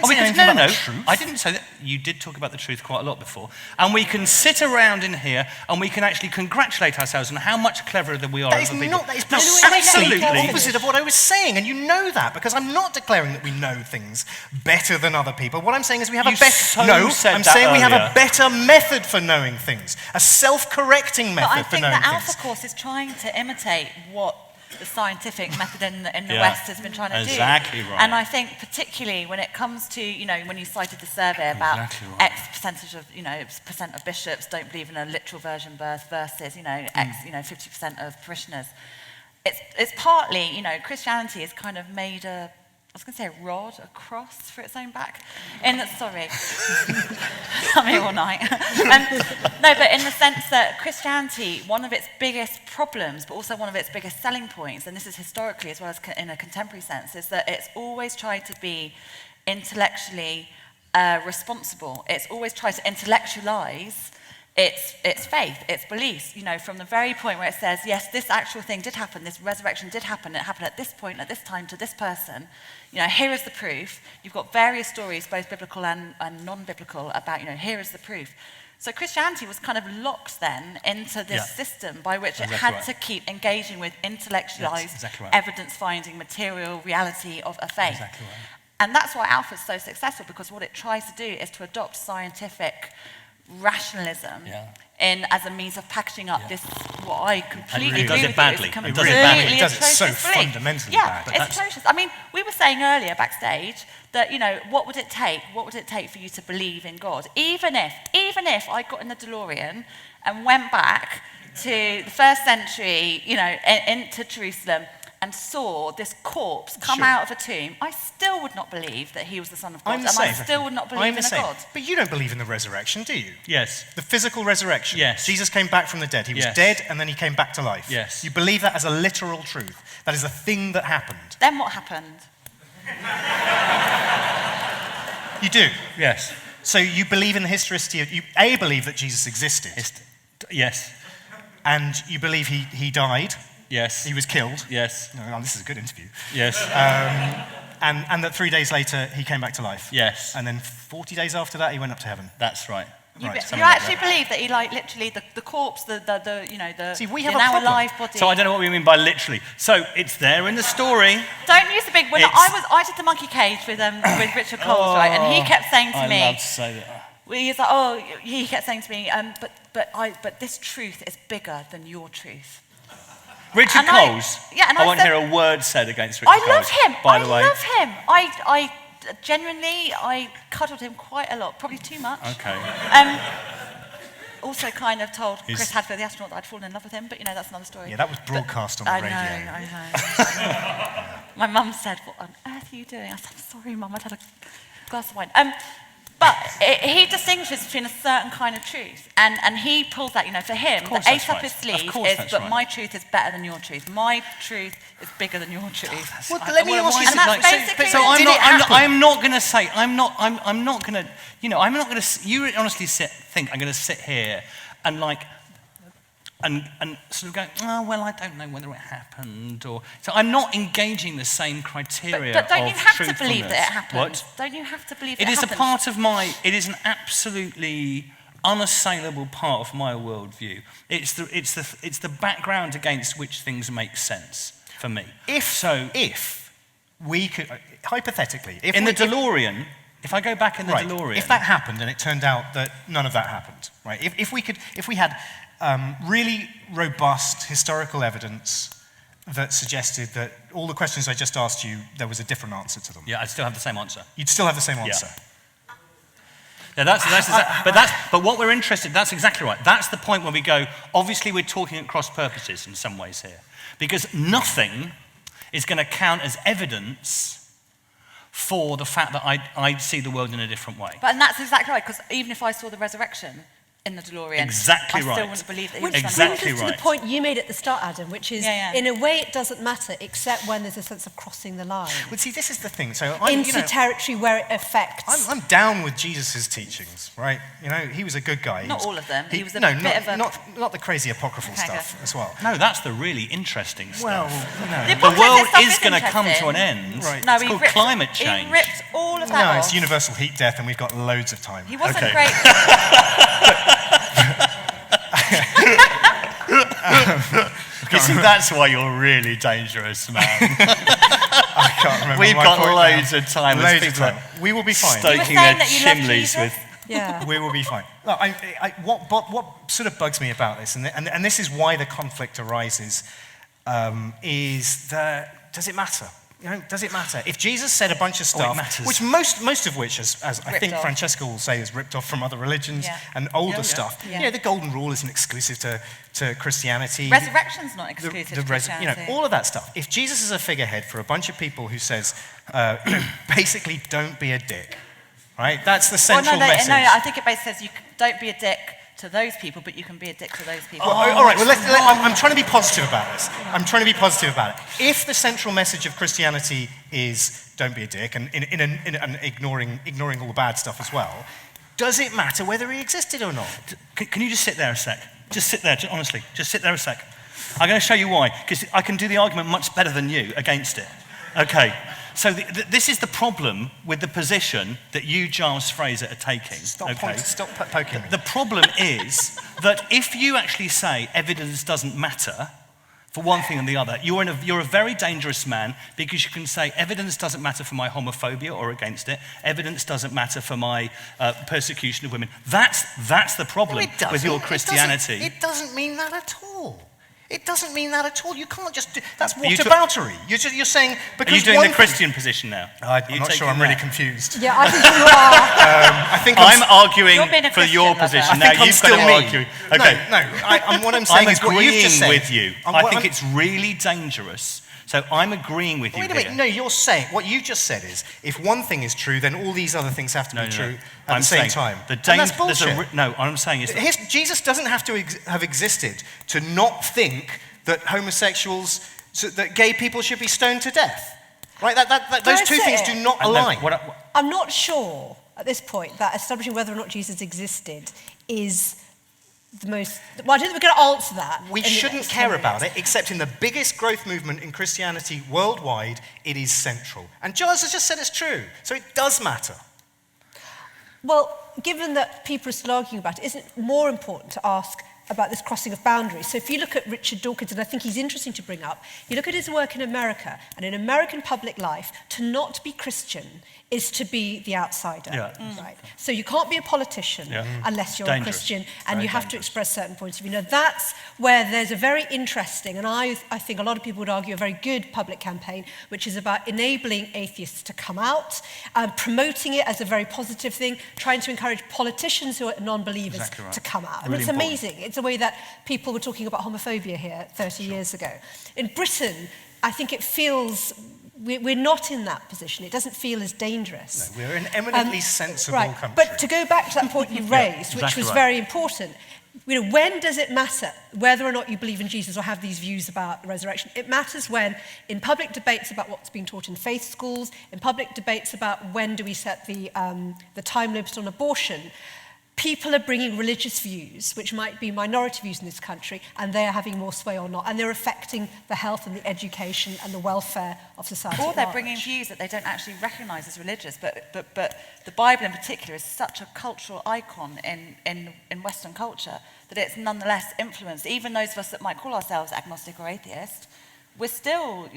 didn't say that. You did talk about the truth quite a lot before. And we can sit around in here and we can actually congratulate ourselves on how much cleverer than we are That as is people. not, that is No, absolutely the absolutely. opposite of what I was saying, and you know that, because I'm not declaring that we know things better than other people. What I'm saying is we have You a better... so No, said I'm that saying we have earlier. a better method for knowing things, a self-correcting But I method for think knowing the Alpha things. course is trying to imitate what the scientific method in the Yeah, West has been trying to do. exactly right. And I think particularly when it comes to, when you cited the survey about Exactly right. X percentage of, percent of bishops don't believe in a literal virgin birth versus, X, 50% of parishioners. It's partly, Christianity has kind of made a cross for its own back. Sorry, I'm here all night. No, but in the sense that Christianity, one of its biggest problems, but also one of its biggest selling points, and this is historically as well as in a contemporary sense, is that it's always tried to be intellectually responsible. It's always tried to intellectualize its faith, its beliefs, from the very point where it says, yes, this actual thing did happen, this resurrection did happen, it happened at this point, at this time, to this person. Here is the proof. You've got various stories, both biblical and non-biblical, about, here is the proof. So Christianity was kind of locked then into this system by which it had to keep engaging with intellectualized, evidence-finding, material reality of a faith. Exactly right. And that's why Alpha is so successful, because what it tries to do is to adopt scientific rationalism as a means of packaging up this, what I completely agree with you, is a completely It does it so atrocious belief. fundamentally Yeah, bad. it's atrocious. We were saying earlier backstage that, what would it take for you to believe in God? Even if I got in the DeLorean and went back to the first century, into Jerusalem, and saw this corpse come out of a tomb, I still would not believe that he was the Son of God. I still would not believe in a God. But you don't believe in the resurrection, do you? Yes. The physical resurrection. Yes. Jesus came back from the dead. He was dead and then he came back to life. Yes. You believe that as a literal truth. That is a thing that happened. Then what happened? You do. Yes. So you believe in the historicity of... You believe that Jesus existed. Yes. And you believe he died. Yes. He was killed. Yes. Oh, this is a good interview. Yes. And that 3 days later, he came back to life. Yes. And then 40 days after that, he went up to heaven. That's right. You, Right, you actually believe that he, like, literally, the corpse, the See, we the have a now problem. alive body. So I don't know what we mean by literally. So it's there in the story. Don't use the big. When I did the monkey cage with Richard Coles, right, and he kept saying to me, I love to say that. he's like, he kept saying to me, but this truth is bigger than your truth. Richard And Coles. and I won't said, hear a word said against Richard I Coles. love him. By the way. I love him. I genuinely, I cuddled him quite a lot, probably too much. Okay. Also kind of told Chris Hadfield, the astronaut, that I'd fallen in love with him, but that's another story. Yeah, that was broadcast on the radio. I know. My mum said, what on earth are you doing? I said, I'm sorry, Mum, I'd had a glass of wine. But he distinguishes between a certain kind of truth, and he pulls that, for him, the ace up his sleeve is that my truth is better than your truth. My truth is bigger than your truth. Well, let me ask you And that's something. basically So it. I'm not going to say, I'm not going to, you honestly think I'm going to sit here and and sort of go, oh, well, I don't know whether it happened, or so I'm not engaging the same criteria. But don't you have to truthfulness. believe that it happened? What? Don't you have to believe It it is happened? a part of it is an absolutely unassailable part of my worldview. It's the background against which things make sense for me. If we could, hypothetically, In the DeLorean, if I go back in the DeLorean, if that happened and it turned out that none of that happened, right? If we had really robust historical evidence that suggested that all the questions I just asked you, there was a different answer to them. yeah, I'd still have the same answer. You'd still have the same answer. Yeah, but what we're interested, that's exactly right. That's the point where we go, obviously we're talking at cross purposes in some ways here. Because nothing is going to count as evidence for the fact that I see the world in a different way. And that's exactly right, because even if I saw the resurrection in the DeLorean, Exactly I still right. wouldn't believe that he Which was Exactly brings us to right. the point you made at the start, Adam, which is, Yeah. in a way, it doesn't matter, except when there's a sense of crossing the line But see, this is the thing. So into territory where it affects. I'm down with Jesus' teachings, right? He was a good guy. Not all of them. He was a no, bit of a... not the crazy apocryphal Okay, stuff as well. No, that's the really interesting stuff. Well, The the apocalypse world stuff is going to come to interesting. an end. Right. No, It's he called ripped, climate change. He ripped all of that No, off. it's universal heat death, and we've got loads of time. He wasn't Okay. great. You see, that's why you're really dangerous, man. I can't remember. We've my got point loads now. of time. Loads As of people time. We will be fine. You were stoking saying their that you love chimneys Jesus? with... Yeah. We will be fine. Look, what sort of bugs me about this, and this is why the conflict arises, is that does it matter? Does it matter? If Jesus said a bunch of stuff, matters. which most of which, as I Ripped think off. Francesca will say, is ripped off from other religions Yeah. and older Yeah. stuff. Yeah. The golden rule isn't exclusive to Christianity. Resurrection's not exclusive to the Christianity. all of that stuff. If Jesus is a figurehead for a bunch of people who says, basically, don't be a dick, right? That's the central message. No, I think it basically says don't be a dick to those people, but you can be a dick to those people. All right, well, I'm trying to be positive about this. I'm trying to be positive about it. If the central message of Christianity is don't be a dick, and ignoring all the bad stuff as well, does it matter whether he existed or not? Can you just sit there a sec? Just sit there, honestly. Just sit there a sec. I'm going to show you why, because I can do the argument much better than you against it. Okay, so this is the problem with the position that you, Giles Fraser, are taking. Stop poking me. The problem is that if you actually say evidence doesn't matter, for one thing and the other, you're a very dangerous man, because you can say evidence doesn't matter for my homophobia or against it. Evidence doesn't matter for my persecution of women. That's the problem with your Christianity. It doesn't mean that at all. It doesn't mean that at all. You can't just do... That's Are you whataboutery. You're saying... Because Are you doing one the Christian position now? I'm Are you not sure. taking I'm really that? confused. Yeah, I think you are. I think I'm arguing You're being a for your Christian position. lover. Now I think I'm you've still got to me. argue. Okay. What I'm saying I'm is what you've agreeing just said. with you. I'm- I what think I'm- it's really dangerous. So I'm agreeing with you Wait a here. minute. No, you're saying... What you just said is, if one thing is true, then all these other things have to be true at I'm the same saying time. The And that's bullshit. what I'm saying is... Jesus doesn't have to have existed to not think that homosexuals, that gay people should be stoned to death. Right? Those two things do not align. I'm not sure at this point that establishing whether or not Jesus existed is the most... Well, I don't think we're going to answer that. We shouldn't care about it, except in the biggest growth movement in Christianity worldwide, it is central. And Giles has just said it's true, so it does matter. Well, given that people are still arguing about it, isn't it more important to ask about this crossing of boundaries? So if you look at Richard Dawkins, and I think he's interesting to bring up, you look at his work in America, and in American public life, to not be Christian is to be the outsider, right? So you can't be a politician unless you're a Christian, and you have to express certain points of view. Now that's where there's a very interesting, and I think a lot of people would argue a very good public campaign, which is about enabling atheists to come out, promoting it as a very positive thing, trying to encourage politicians who are non-believers to come out. And it's amazing. It's a way that people were talking about homophobia here 30 years ago. In Britain, I think it feels... We're not in that position. It doesn't feel as dangerous. No, we're an eminently sensible country. But to go back to that point you raised, which was very important, when does it matter whether or not you believe in Jesus or have these views about the resurrection? It matters when, in public debates about what's being taught in faith schools, in public debates about when do we set the time limit on abortion, people are bringing religious views, which might be minority views in this country, and they are having more sway or not, and they're affecting the health and the education and the welfare of society. Or they're bringing views that they don't actually recognise as religious, but the Bible in particular is such a cultural icon in Western culture that it's nonetheless influenced. Even those of us that might call ourselves agnostic or atheist, we've still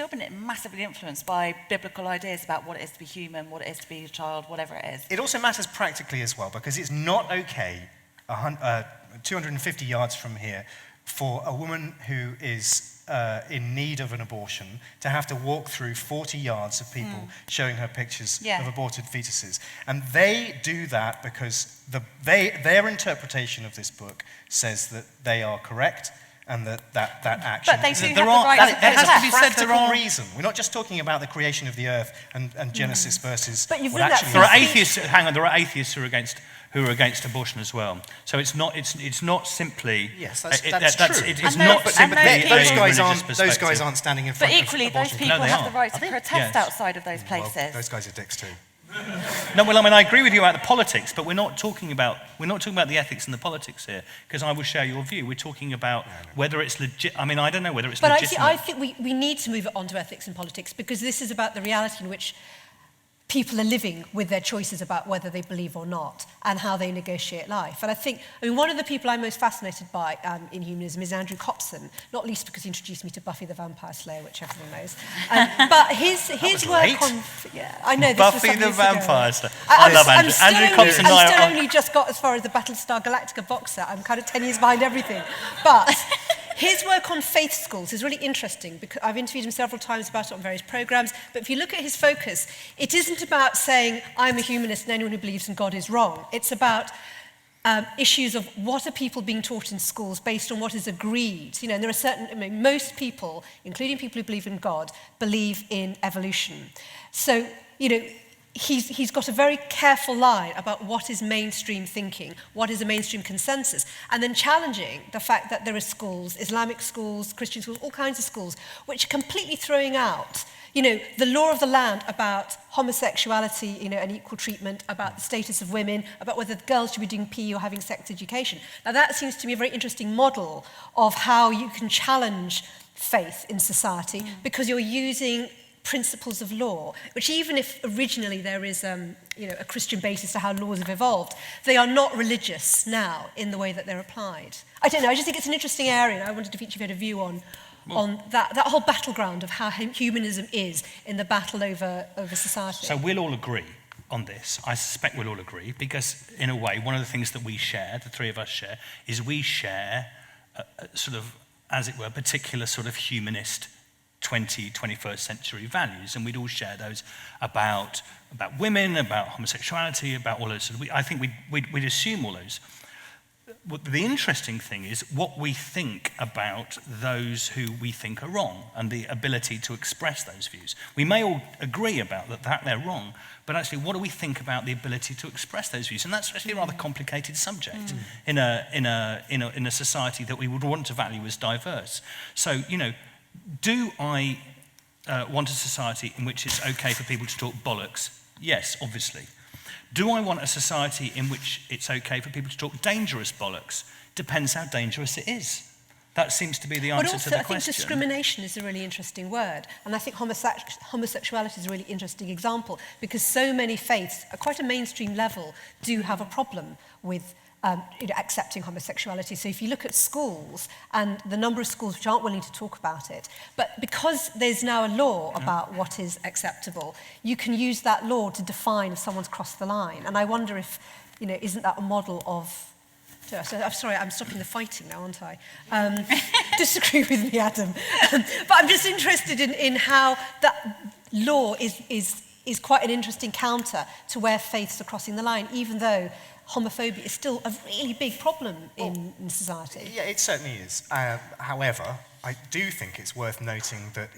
been massively influenced by biblical ideas about what it is to be human, what it is to be a child, whatever it is. It also matters practically as well, because it's not okay 250 yards from here for a woman who is in need of an abortion to have to walk through 40 yards of people showing her pictures of aborted fetuses. And they do that because their interpretation of this book says that they are correct, and that action... But they do have the right to protest. That's a practical reason. We're not just talking about the creation of the earth and Genesis versus... But you've what done that actually There are atheists. Hang on. There are atheists who are against abortion as well. So it's not simply. Yes, that's true. It's not simply. Those guys aren't standing in front But of equally, those abortion. people they have are. the right to protest outside of those places. Well, those guys are dicks too. No, well, I mean, I agree with you about the politics, but we're not talking about the ethics and the politics here, because I will share your view. We're talking about whether it's legit. I mean, I don't know whether it's legitimate. But I think we need to move it on to ethics and politics, because this is about the reality in which people are living with their choices about whether they believe or not and how they negotiate life. And I mean, one of the people I'm most fascinated by in humanism is Andrew Copson, not least because he introduced me to Buffy the Vampire Slayer, which everyone knows. But his work on... Yeah, I know, this Buffy was the Vampire Slayer. I love Andrew. Andrew Copson and I still only just got as far as the Battlestar Galactica box set. I'm kind of 10 years behind everything. But... his work on faith schools is really interesting because I've interviewed him several times about it on various programs, but if you look at his focus, it isn't about saying, I'm a humanist and anyone who believes in God is wrong. It's about issues of what are people being taught in schools based on what is agreed. You know, and there are most people, including people who believe in God, believe in evolution. So, you know, he's got a very careful line about what is mainstream thinking, what is a mainstream consensus, and then challenging the fact that there are schools, Islamic schools, Christian schools, all kinds of schools, which are completely throwing out, you know, the law of the land about homosexuality, you know, and equal treatment, about the status of women, about whether girls should be doing PE or having sex education. Now that seems to me a very interesting model of how you can challenge faith in society because you're using principles of law, which even if originally there is you know, a Christian basis to how laws have evolved, they are not religious now in the way that they're applied. I don't know, I just think it's an interesting area, and I wondered if each of you had a view on that whole battleground of how humanism is in the battle over society. So we'll all agree on this. I suspect we'll all agree, because in a way, one of the things that we share, the three of us share, is we share a sort of, as it were, particular sort of humanist 21st century values, and we'd all share those about women, about homosexuality, about all those. I think we'd assume all those. The interesting thing is what we think about those who we think are wrong and the ability to express those views. We may all agree about that they're wrong, but actually what do we think about the ability to express those views? And that's actually a rather complicated subject in a society that we would want to value as diverse. So, you know, do I want a society in which it's okay for people to talk bollocks? Yes, obviously. Do I want a society in which it's okay for people to talk dangerous bollocks? Depends how dangerous it is. That seems to be the But answer also, to the I think question. discrimination is a really interesting word. And I think homosexuality is a really interesting example because so many faiths, at quite a mainstream level, do have a problem with accepting homosexuality. So if you look at schools and the number of schools which aren't willing to talk about it, but because there's now a law about what is acceptable, you can use that law to define if someone's crossed the line. And I wonder if, isn't that a model of... So I'm sorry, I'm stopping the fighting now, aren't I? Disagree with me, Adam. But I'm just interested in how that law is quite an interesting counter to where faiths are crossing the line, even though homophobia is still a really big problem in society. Yeah, it certainly is. However, I do think it's worth noting that,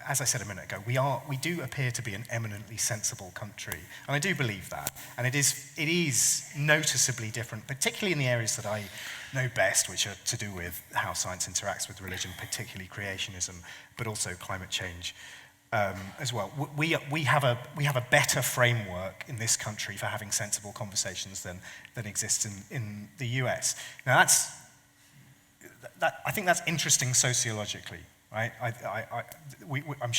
as I said a minute ago, we do appear to be an eminently sensible country, and I do believe that. And it is noticeably different, particularly in the areas that I know best, which are to do with how science interacts with religion, particularly creationism, but also climate change as well. We have a better framework in this country for having sensible conversations than exists in the US. Now I think that's interesting sociologically, right? I'm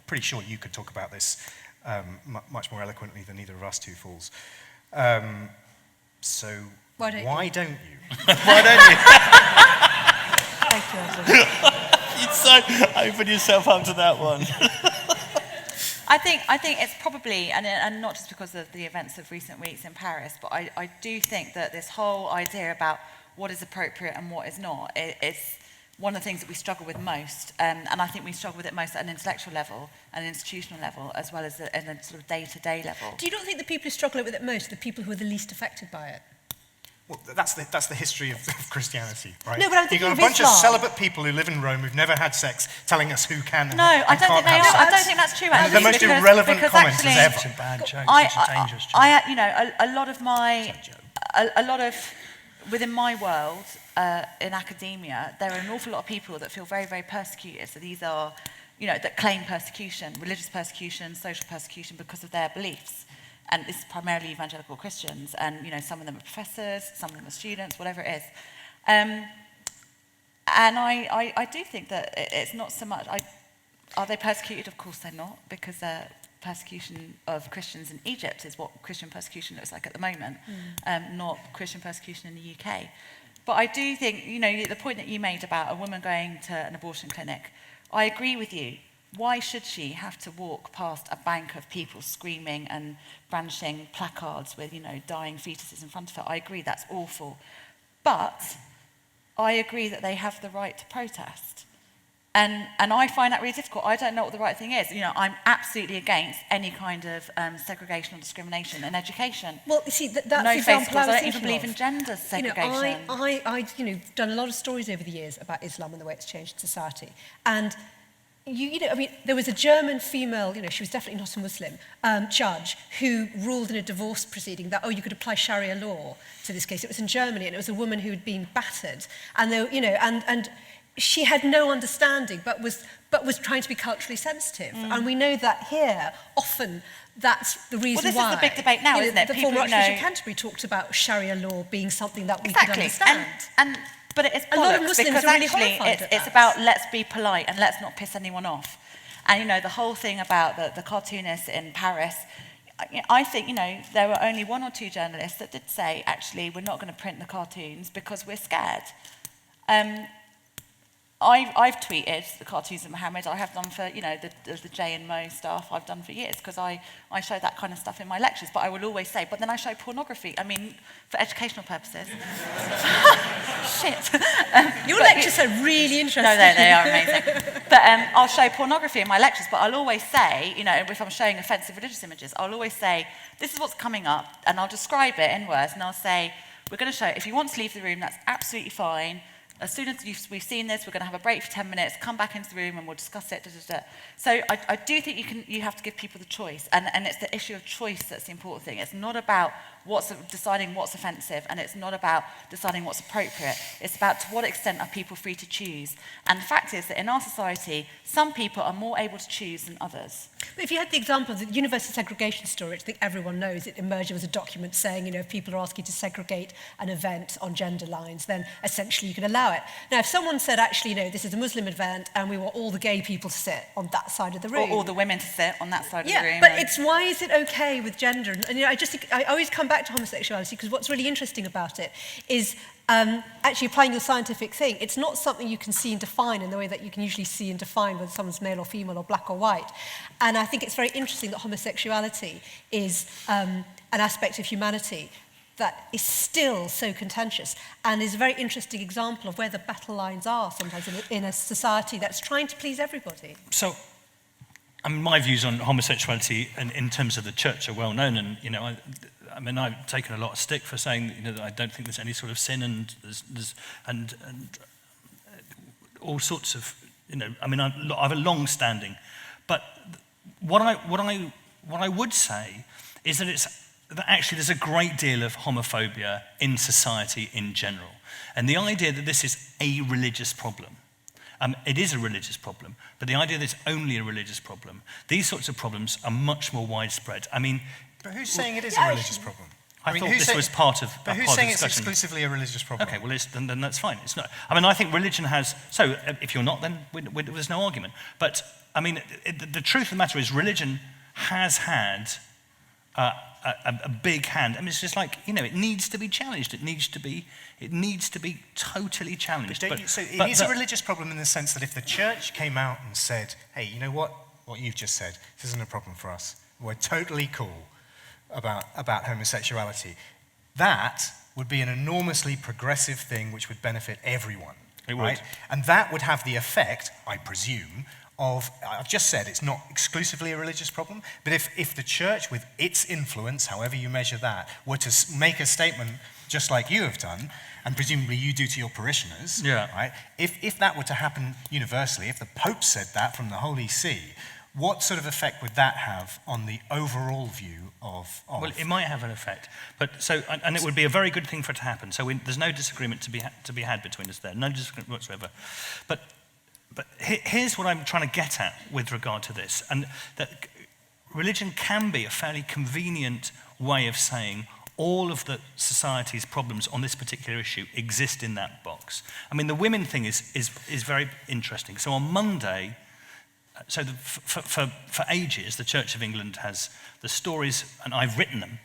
pretty sure you could talk about this much more eloquently than either of us two fools. So why don't you? Why don't you? Thank you, Adam. You'd so open yourself up to that one. I think it's probably, and not just because of the events of recent weeks in Paris, but I do think that this whole idea about what is appropriate and what is not, it's one of the things that we struggle with most. And I think we struggle with it most at an intellectual level, an institutional level, as well as at a sort of day-to-day level. Do you not think the people who struggle with it most are the people who are the least affected by it? Well, that's the history of Christianity, right? No, but I'm thinking You've got a bunch of celibate people who live in Rome who've never had sex telling us who can and I don't can't think they have are. sex. I don't think that's true, actually. The most irrelevant comments actually, as ever. Such a bad joke, I, such a dangerous joke. a lot of within my world, in academia, there are an awful lot of people that feel very, very persecuted. So these are, that claim persecution, religious persecution, social persecution because of their beliefs. And this is primarily evangelical Christians. And, some of them are professors, some of them are students, whatever it is. And I do think that it's not so much... Are they persecuted? Of course they're not, because persecution of Christians in Egypt is what Christian persecution looks like at the moment, not Christian persecution in the UK. But I do think, the point that you made about a woman going to an abortion clinic, I agree with you. Why should she have to walk past a bank of people screaming and brandishing placards with, dying fetuses in front of her? I agree, that's awful. But I agree that they have the right to protest. And I find that really difficult. I don't know what the right thing is. I'm absolutely against any kind of segregation or discrimination in education. Well, you see, that's no the example I I was don't even believe in gender segregation. I've done a lot of stories over the years about Islam and the way it's changed society. And there was a German female, she was definitely not a Muslim, judge who ruled in a divorce proceeding that, you could apply Sharia law to this case. It was in Germany, and it was a woman who had been battered. And, and she had no understanding, but was trying to be culturally sensitive. And we know that here, often, that's the reason why. Well, this is the big debate now, isn't it? The former Archbishop of Canterbury talked about Sharia law being something that we could understand. But it's a lot of Muslims because are really actually horrified at it's that. about let's be polite and let's not piss anyone off. And the whole thing about the cartoonists in Paris, I think there were only one or two journalists that did say, actually, we're not going to print the cartoons because we're scared. I've tweeted the cartoons of Muhammad. I have done for, the Jay and Mo stuff I've done for years because I show that kind of stuff in my lectures. But I will always say, but then I show pornography. I mean, for educational purposes. Shit. Your lectures are really interesting. No, they are amazing. But I'll show pornography in my lectures, but I'll always say, if I'm showing offensive religious images, I'll always say, this is what's coming up, and I'll describe it in words, and I'll say, we're going to show, if you want to leave the room, that's absolutely fine. As soon as we've seen this, we're going to have a break for 10 minutes, come back into the room and we'll discuss it. So I do think you have to give people the choice. And it's the issue of choice that's the important thing. It's not about deciding what's offensive, and it's not about deciding what's appropriate. It's about to what extent are people free to choose. And the fact is that in our society, some people are more able to choose than others. But if you had the example of the universal segregation story, which I think everyone knows, it emerged as a document saying, if people are asking to segregate an event on gender lines, then essentially you can allow it. Now, if someone said, actually, this is a Muslim event and we want all the gay people to sit on that side of the room. Or all the women to sit on that side of the room. But why is it okay with gender? And I just think, I always come back to homosexuality because what's really interesting about it is actually applying your scientific thing. It's not something you can see and define in the way that you can usually see and define whether someone's male or female or black or white. And I think it's very interesting that homosexuality is an aspect of humanity that is still so contentious and is a very interesting example of where the battle lines are sometimes in a society that's trying to please everybody. So, my views on homosexuality in terms of the church are well known, and I've taken a lot of stick for saying that I don't think there's any sort of sin, and and all sorts of I have a long standing, but what I would say is that actually there's a great deal of homophobia in society in general, and the idea that this is a religious problem. It is a religious problem, but the idea that it's only a religious problem, these sorts of problems are much more widespread. But who's saying it is a religious problem? I thought this was part of But who's saying it's exclusively a religious problem? Okay, well, then that's fine. It's not. I think religion has. So, if you're not, then there's no argument. But the truth of the matter is, religion has had a big hand. It's just like it needs to be challenged. It needs to be totally challenged. But it is a religious problem in the sense that if the church came out and said, "Hey, you know what you've just said, this isn't a problem for us. We're totally cool about homosexuality," that would be an enormously progressive thing which would benefit everyone. It would. Right? And that would have the effect, I presume, of, I've just said it's not exclusively a religious problem, but if the church, with its influence, however you measure that, were to make a statement just like you have done, and presumably you do to your parishioners, right? If that were to happen universally, if the Pope said that from the Holy See, what sort of effect would that have on the overall view of... Well, it might have an effect, and it would be a very good thing for it to happen. So there's no disagreement to be had between us there, no disagreement whatsoever. But here's what I'm trying to get at with regard to this, and that religion can be a fairly convenient way of saying all of the society's problems on this particular issue exist in that box. The women thing is very interesting. So on Monday, for ages, the Church of England has the stories, and I've written them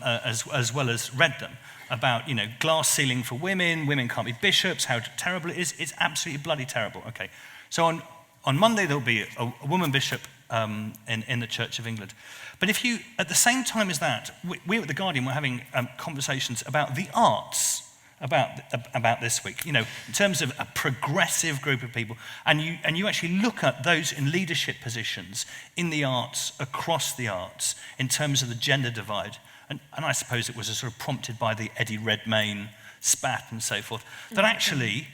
as well as read them, about glass ceiling for women can't be bishops, how terrible it is. It's absolutely bloody terrible. Okay, so on Monday there'll be a woman bishop in the Church of England. But if you, at the same time as that, we at The Guardian were having conversations about the arts about this week, in terms of a progressive group of people, and you actually look at those in leadership positions in the arts, across the arts, in terms of the gender divide, and I suppose it was sort of prompted by the Eddie Redmayne spat and so forth, that actually,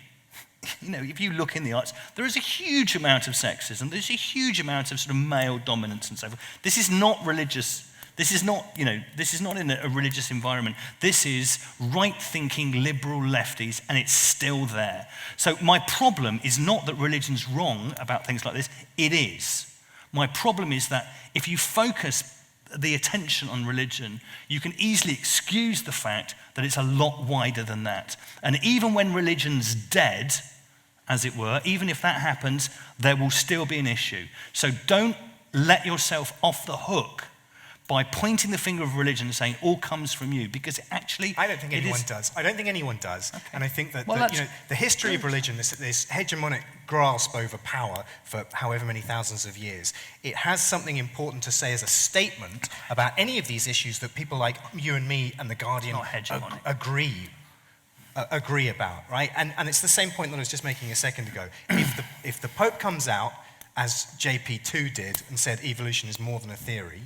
if you look in the arts, there is a huge amount of sexism, there's a huge amount of sort of male dominance and so forth. This is not religious. This is not in a religious environment. This is right-thinking liberal lefties, and it's still there. So my problem is not that religion's wrong about things like this. It is. My problem is that if you focus the attention on religion, you can easily excuse the fact that it's a lot wider than that. And even when religion's dead, as it were, even if that happens, there will still be an issue. So don't let yourself off the hook by pointing the finger of religion and saying all comes from you, because actually I don't think anyone does. I don't think anyone does. Okay. And I think that the history of religion, this hegemonic grasp over power for however many thousands of years, it has something important to say as a statement about any of these issues that people like you and me and The Guardian agree about, right? And it's the same point that I was just making a second ago. If the Pope comes out, as JP2 did, and said evolution is more than a theory,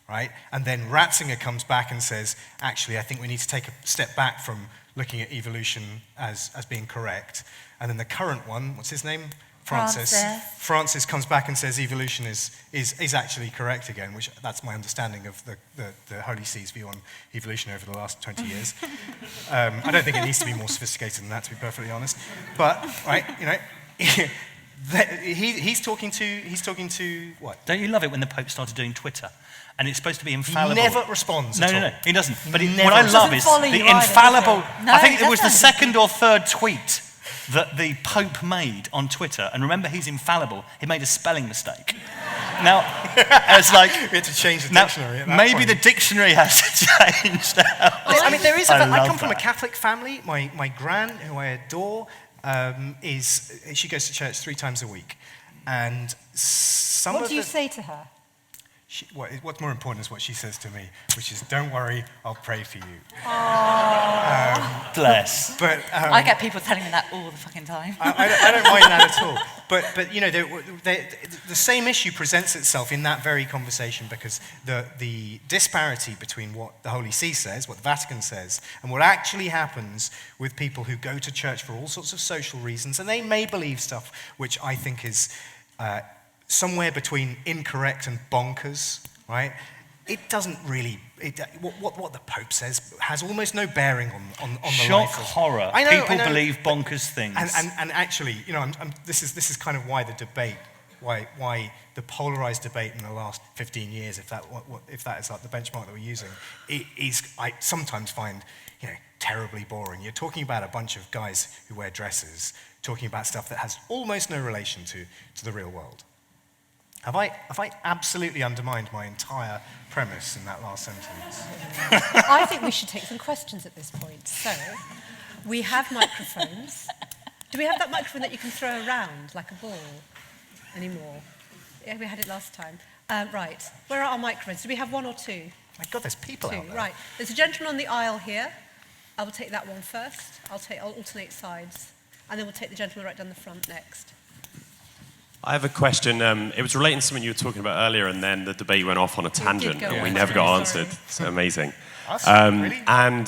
right? And then Ratzinger comes back and says, actually, I think we need to take a step back from looking at evolution as being correct. And then the current one, what's his name? Francis comes back and says evolution is actually correct again, which that's my understanding of the Holy See's view on evolution over the last 20 years. I don't think it needs to be more sophisticated than that, to be perfectly honest. But, right, you know, he's talking to what? Don't you love it when the Pope started doing Twitter? And it's supposed to be infallible. He never responds at all. No, he doesn't. But Never what I love is follow the you either, infallible... does No, I think it it was the doesn't. second or third tweet that the Pope made on Twitter. And remember, he's infallible. He made a spelling mistake. Now, it's like... We had to change the now, dictionary at that maybe point. the dictionary has changed now. I mean, there is. I love come from a that. Catholic family. My gran, who I adore, she goes to church 3 times a week, and some What of do you the- say to her? what's more important is what she says to me, which is, "Don't worry, I'll pray for you." Bless. But I get people telling me that all the fucking time. I don't mind that at all. But you know, the same issue presents itself in that very conversation, because the disparity between what the Holy See says, what the Vatican says, and what actually happens with people who go to church for all sorts of social reasons, and they may believe stuff which I think is somewhere between incorrect and bonkers, right? It doesn't really. What the Pope says has almost no bearing on the Shock, life of... horror. I know, People I know. believe bonkers things. And actually, you know, this is kind of why the debate, why the polarized debate in the last 15 years, if that is like the benchmark that we're using, I sometimes find, you know, terribly boring. You're talking about a bunch of guys who wear dresses, talking about stuff that has almost no relation to the real world. Have I absolutely undermined my entire premise in that last sentence? I think we should take some questions at this point. So, we have microphones. Do we have that microphone that you can throw around like a ball anymore? Yeah, we had it last time. Right. Where are our microphones? Do we have 1 or 2? My God, there's people out there. Right. There's a gentleman on the aisle here. I will take that one first. I'll alternate sides. And then we'll take the gentleman right down the front next. I have a question. It was relating to something you were talking about earlier, and then the debate went off on a tangent, go and off. we never got Sorry. answered. It's amazing. Us? Really? And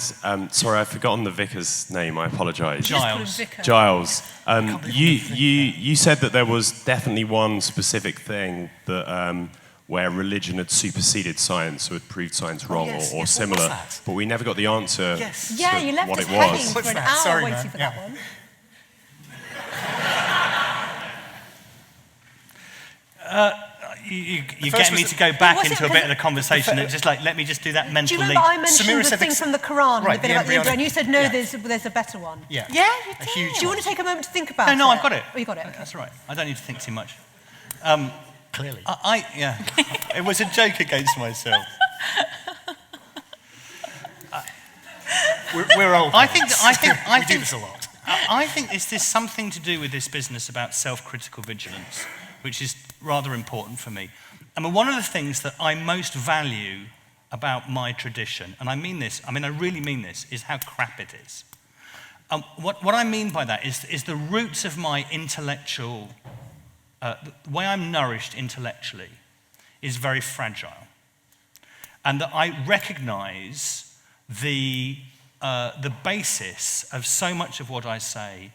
sorry, I've forgotten the vicar's name. I apologise. Just call him Giles. Vicar. Giles. You said that there was definitely one specific thing that where religion had superseded science, or had proved science wrong, yes, or yes, what similar. was that? But we never got the answer. Yes. Yeah, to you left what us it hanging was. for What's an that? hour Sorry, waiting man. for Yeah. that one. You first get was me the- to go back Was it into a because bit of the conversation. It's just like, let me just do that Do mental you leap. remember I mentioned Samira the said thing ex- from the Quran, Right, the bit the about the embryonic- embryo, and you said, no, yeah. there's a better one. Yeah. Yeah, you A did. huge Do you want to take a moment to think about it? No, I've got it. Oh, you got it, okay. That's all right. I don't need to think too much. Clearly. Yeah. It was a joke against myself. We're old. I think we do this a lot. I think there's something to do with this business about self-critical vigilance, which is rather important for me. I mean, one of the things that I most value about my tradition, and I mean this, I really mean this, is how crap it is. What I mean by that is the roots of my intellectual, the way I'm nourished intellectually is very fragile. And that I recognize the basis of so much of what I say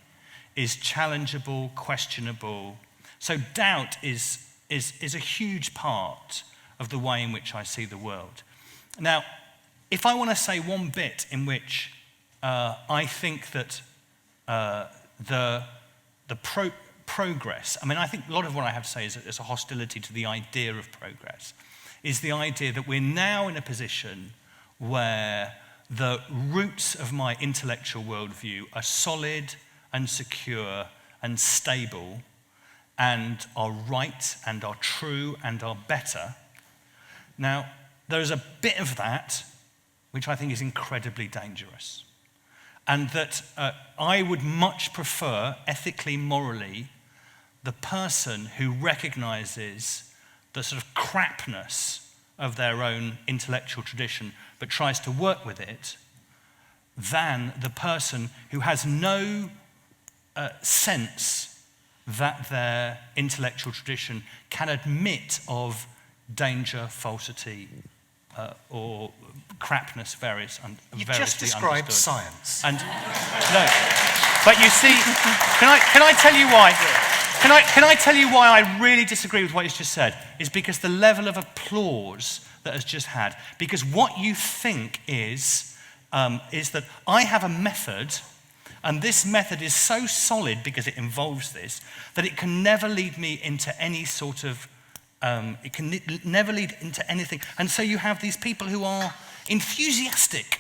is challengeable, questionable. So doubt is a huge part of the way in which I see the world. Now, if I want to say one bit in which I think that the progress, I think a lot of what I have to say is a hostility to the idea of progress, is the idea that we're now in a position where the roots of my intellectual worldview are solid and secure and stable and are right and are true and are better. Now, there's a bit of that which I think is incredibly dangerous. And that I would much prefer, ethically, morally, the person who recognizes the sort of crapness of their own intellectual tradition but tries to work with it, than the person who has no sense that their intellectual tradition can admit of danger, falsity, or crapness, You variously just described understood. science. And no, but you see, can I tell you why? Can I tell you why I really disagree with what he's just said? Is because the level of applause that has just had. Because what you think is that I have a method, and this method is so solid because it involves this, that it can never lead me into any sort of, it can never lead into anything. And so you have these people who are enthusiastic.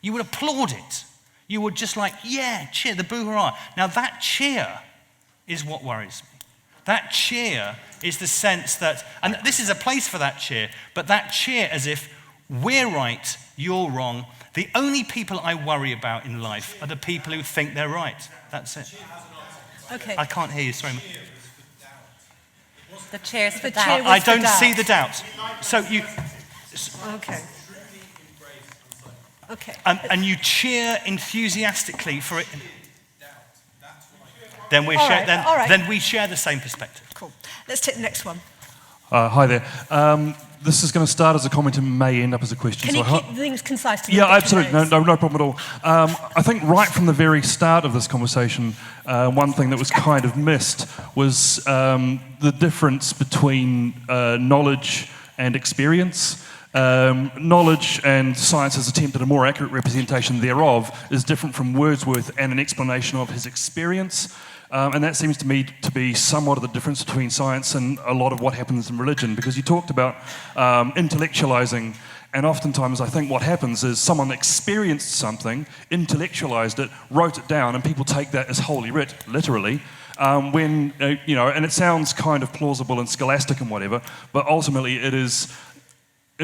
You would applaud it. You would just like, yeah, cheer, the boo-hurrah. Now that cheer is what worries me. That cheer is the sense that, and this is a place for that cheer, but that cheer as if we're right, you're wrong. The only people I worry about in life are the people who think they're right. That's it. Okay. I can't hear you, sorry. The cheers for The doubt. cheer was I for don't doubt. see the doubt. So you, Okay. Okay. and you cheer enthusiastically for it. Then we All share. right, all right. Then we share the same perspective. Cool. Let's take the next one. Hi there. This is going to start as a comment and may end up as a question. Can you I keep things concise? To Yeah, the absolutely. different No, ways? no problem at all. I think right from the very start of this conversation, one thing that was kind of missed was the difference between knowledge and experience. Knowledge and science's attempt at a more accurate representation thereof is different from Wordsworth and an explanation of his experience. And that seems to me to be somewhat of the difference between science and a lot of what happens in religion, because you talked about intellectualizing, and oftentimes I think what happens is someone experienced something, intellectualized it, wrote it down, and people take that as holy writ, literally, when, and it sounds kind of plausible and scholastic and whatever, but ultimately it is,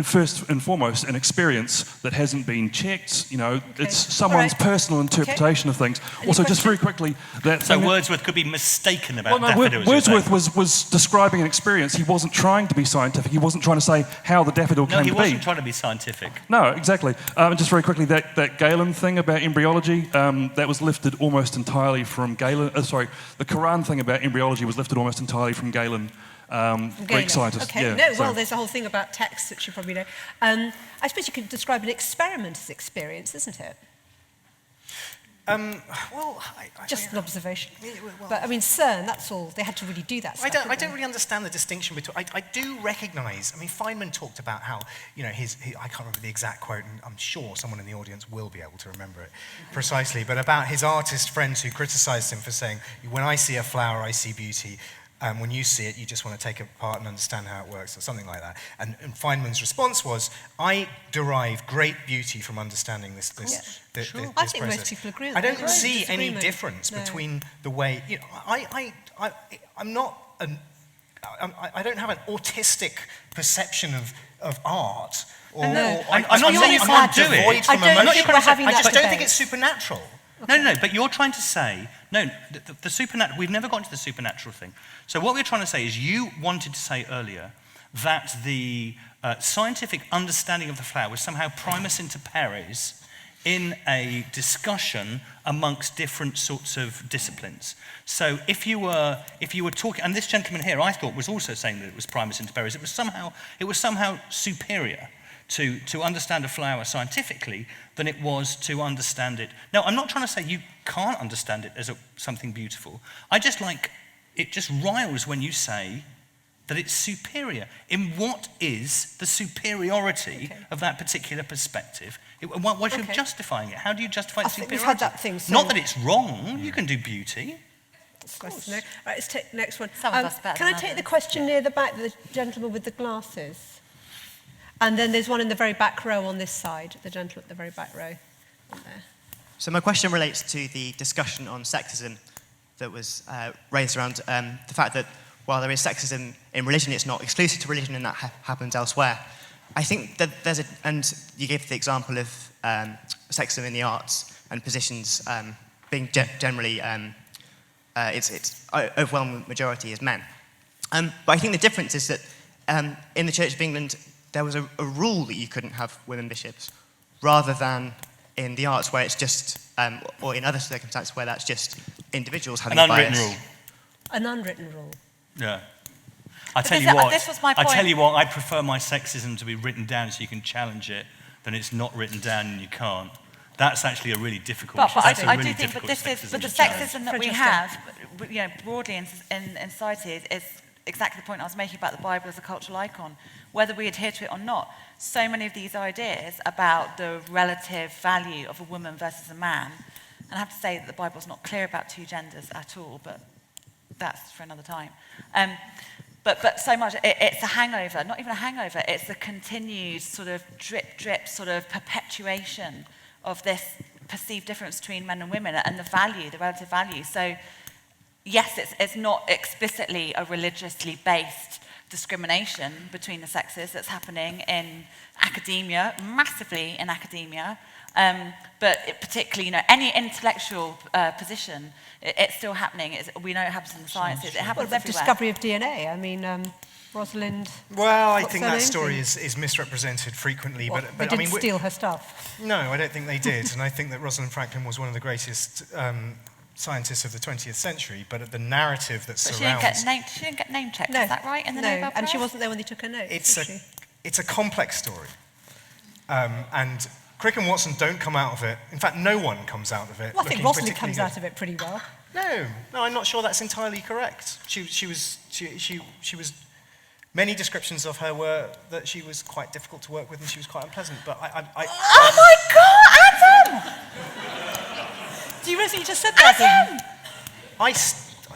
first and foremost, an experience that hasn't been checked. It's someone's personal interpretation of things. Also, just very quickly, So Wordsworth could be mistaken about well, daffodils. Wordsworth was describing an experience. He wasn't trying to be scientific. He wasn't trying to say how the daffodil No, came he to wasn't be. trying to be scientific. No, exactly. And just very quickly, that Galen thing about embryology, that was lifted almost entirely from Galen. The Quran thing about embryology was lifted almost entirely from Galen. Greek scientist. Okay, Yeah, no, so. well, there's a whole thing about texts that you probably know. I suppose you could describe an experiment as experience, isn't it? Just an observation. But I mean, CERN, that's all. They had to really do that stuff. I don't really understand the distinction between. I do recognise. I mean, Feynman talked about how I can't remember the exact quote, and I'm sure someone in the audience will be able to remember it precisely. But about his artist friends who criticised him for saying, "When I see a flower, I see beauty. When you see it, you just want to take it apart and understand how it works," or something like that. And Feynman's response was, "I derive great beauty from understanding this I think process." most people agree with I that. don't There's see any disagreement. difference No. between the way I'm not I don't have an autistic perception of art. Or, No. I'm not saying you I'm can't do devoid it. from I don't emotion. think we're having I that just don't think debate. it's supernatural. No, but you're trying to say, the supernatural, we've never gotten to the supernatural thing. So what we're trying to say is you wanted to say earlier that the scientific understanding of the flower was somehow primus inter pares in a discussion amongst different sorts of disciplines. So if you were talking, and this gentleman here I thought was also saying that it was primus inter pares, it was somehow superior to understand a flower scientifically than it was to understand it. Now, I'm not trying to say you can't understand it as something beautiful. I just it just riles when you say that it's superior. In what is the superiority of that particular perspective? What you're justifying it? How do you justify its I think superiority? we've had that thing, so- Not that it's wrong. You can do beauty. It's nice to know. Right, let's take the next one. Some of us better Can I than take the others. question near the back, the gentleman with the glasses? And then there's one in the very back row on this side, the gentleman at the very back row. On there. So my question relates to the discussion on sexism that was raised around the fact that while there is sexism in religion, it's not exclusive to religion, and that happens elsewhere. I think that and you gave the example of sexism in the arts and positions being generally, its overwhelming majority is men. But I think the difference is that in the Church of England, there was a rule that you couldn't have women bishops, rather than in the arts where it's just, or in other circumstances where that's just individuals having An unwritten bias. rule. An unwritten rule. Yeah. I tell this- you what. this was my I tell point. you what. I prefer my sexism to be written down so you can challenge it than it's not written down and you can't. That's actually a really difficult. But that's a I really do think, but difficult the challenge. sexism that we Francesca. have, broadly in society is exactly the point I was making about the Bible as a cultural icon. Whether we adhere to it or not, so many of these ideas about the relative value of a woman versus a man, and I have to say that the Bible's not clear about two genders at all, but that's for another time. But so much, it's a hangover, not even a hangover, it's a continued sort of drip sort of perpetuation of this perceived difference between men and women and the relative value. So yes, it's not explicitly a religiously based discrimination between the sexes that's happening in academia, massively in academia, but particularly, any intellectual position, it's still happening. We know it happens in the sciences. It happens What about everywhere. discovery of DNA? I mean, Rosalind. Well, I what's think her that name? story is misrepresented frequently. Well, but they I didn't mean, steal her stuff. No, I don't think they did. And I think that Rosalind Franklin was one of the greatest scientists of the 20th century. But the narrative that But she surrounds... didn't get name checked, No, is that right, in the no, Nobel Prize? and she wasn't there when they took her notes. It's a complex story. And Crick and Watson don't come out of it. In fact, no one comes out of it. Well, I think looking Rosalind particularly comes good. out of it pretty well. No, I'm not sure that's entirely correct. She was. Many descriptions of her were that she was quite difficult to work with and she was quite unpleasant. But Oh my God, Adam! Do you really think you just said that? Adam!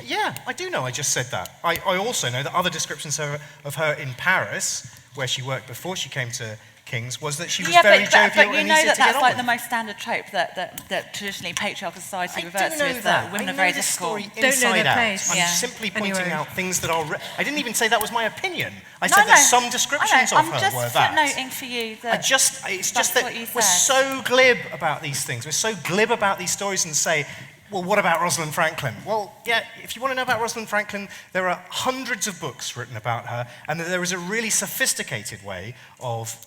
Yeah, I do know. I just said that. I also know that other descriptions of her in Paris, where she worked before she came to King's, was that she was very jovial but you and know easy that to get that's on like with. the most standard trope that traditionally patriarchal society I reverts do to know is that. women I are know very this difficult. story Don't know inside their out. place. I'm Yeah. simply pointing Anyway. out things that are... I didn't even say that was my opinion. I No, said no, that some descriptions I of know, her I'm just were that. footnoting for you that It's that's just that what you we're said. so glib about these things. We're so glib about these stories and say, well, what about Rosalind Franklin? Well, yeah, if you want to know about Rosalind Franklin, there are hundreds of books written about her, and there is a really sophisticated way of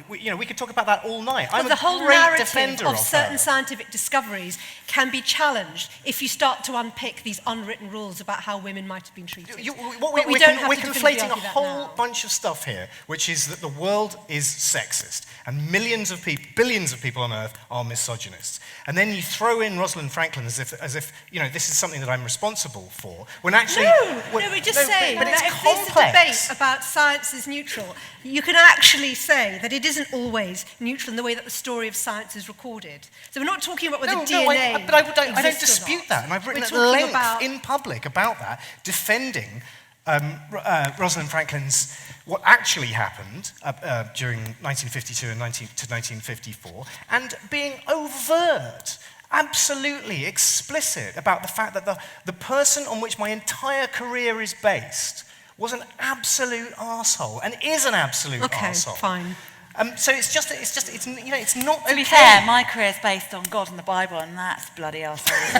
we could talk about that all night. I'm the a whole great narrative defender of of certain her. scientific discoveries can be challenged if you start to unpick these unwritten rules about how women might have been treated. But we don't have We're to definitively conflating a argue that whole now. bunch of stuff here, which is that the world is sexist, and billions of people on Earth are misogynists. And then you throw in Rosalind Franklin as if this is something that I'm responsible for, when actually... we're just saying but it's that if this is a complex. debate about science is neutral, you can actually say that it isn't always neutral in the way that the story of science is recorded. So we're not talking about whether DNA but I don't exists or dispute not. that, and I've written We're at talking length about- in public about that, defending Rosalind Franklin's what actually happened during 1952 and to 1954, and being overt, absolutely explicit about the fact that the person on which my entire career is based was an absolute arsehole and is an absolute arsehole. Okay, fine. So it's not okay. To be fair, my career is based on God and the Bible, and that's bloody arsehole.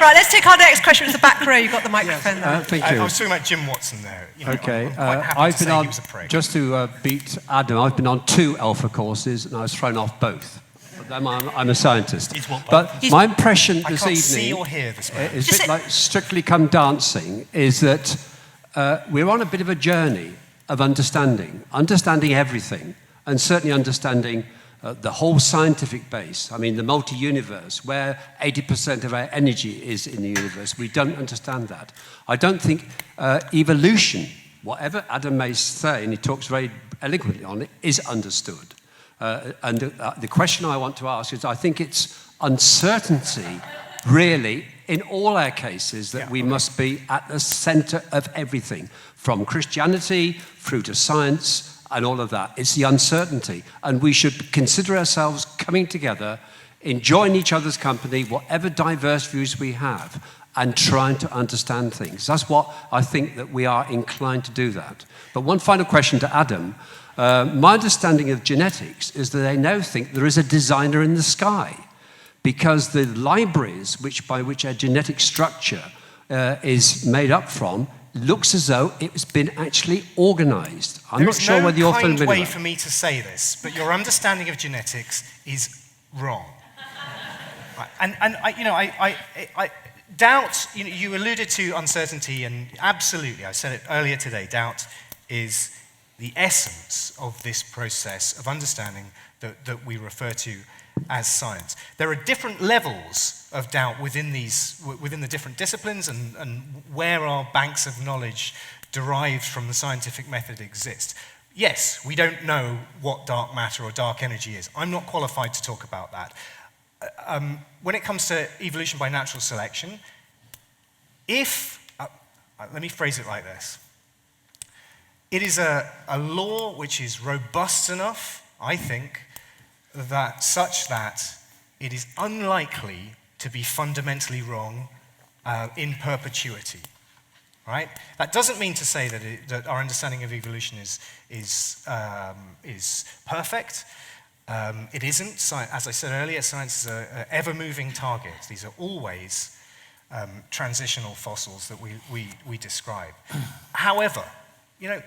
Right, let's take our next question. It's the back row. You've got the microphone there. Thank I you. was talking about Jim Watson there. Okay, I'm quite happy I've to been say on, he was a prick. just to beat Adam, I've been on 2 alpha courses and I was thrown off both. But I'm a scientist. He's what, But my impression I this can't evening see or hear this man. is a bit like Strictly Come Dancing, is that we're on a bit of a journey of understanding everything, and certainly understanding the whole scientific base. I mean, the multi-universe, where 80% of our energy is in the universe. We don't understand that. I don't think evolution, whatever Adam may say, and he talks very eloquently on it, is understood. And the question I want to ask is, I think it's uncertainty, really, in all our cases, that we must be at the center of everything, from Christianity through to science, and all of that. It's the uncertainty. And we should consider ourselves coming together, enjoying each other's company, whatever diverse views we have, and trying to understand things. That's what I think that we are inclined to do that. But one final question to Adam. My understanding of genetics is that they now think there is a designer in the sky, because the libraries by which our genetic structure is made up from looks as though it's been actually organized. I'm not sure whether you're familiar with that. There is no kind way for me to say this, but your understanding of genetics is wrong. And I doubt, you alluded to uncertainty, and absolutely, I said it earlier today, doubt is the essence of this process of understanding that we refer to as science. There are different levels of doubt within the different disciplines, and where our banks of knowledge derived from the scientific method exist. Yes, we don't know what dark matter or dark energy is. I'm not qualified to talk about that. When it comes to evolution by natural selection, let me phrase it like this. It is a law which is robust enough, I think, such that it is unlikely to be fundamentally wrong in perpetuity. Right? That doesn't mean to say that our understanding of evolution is perfect. It isn't. As I said earlier, science is an ever-moving target. These are always transitional fossils that we describe. However,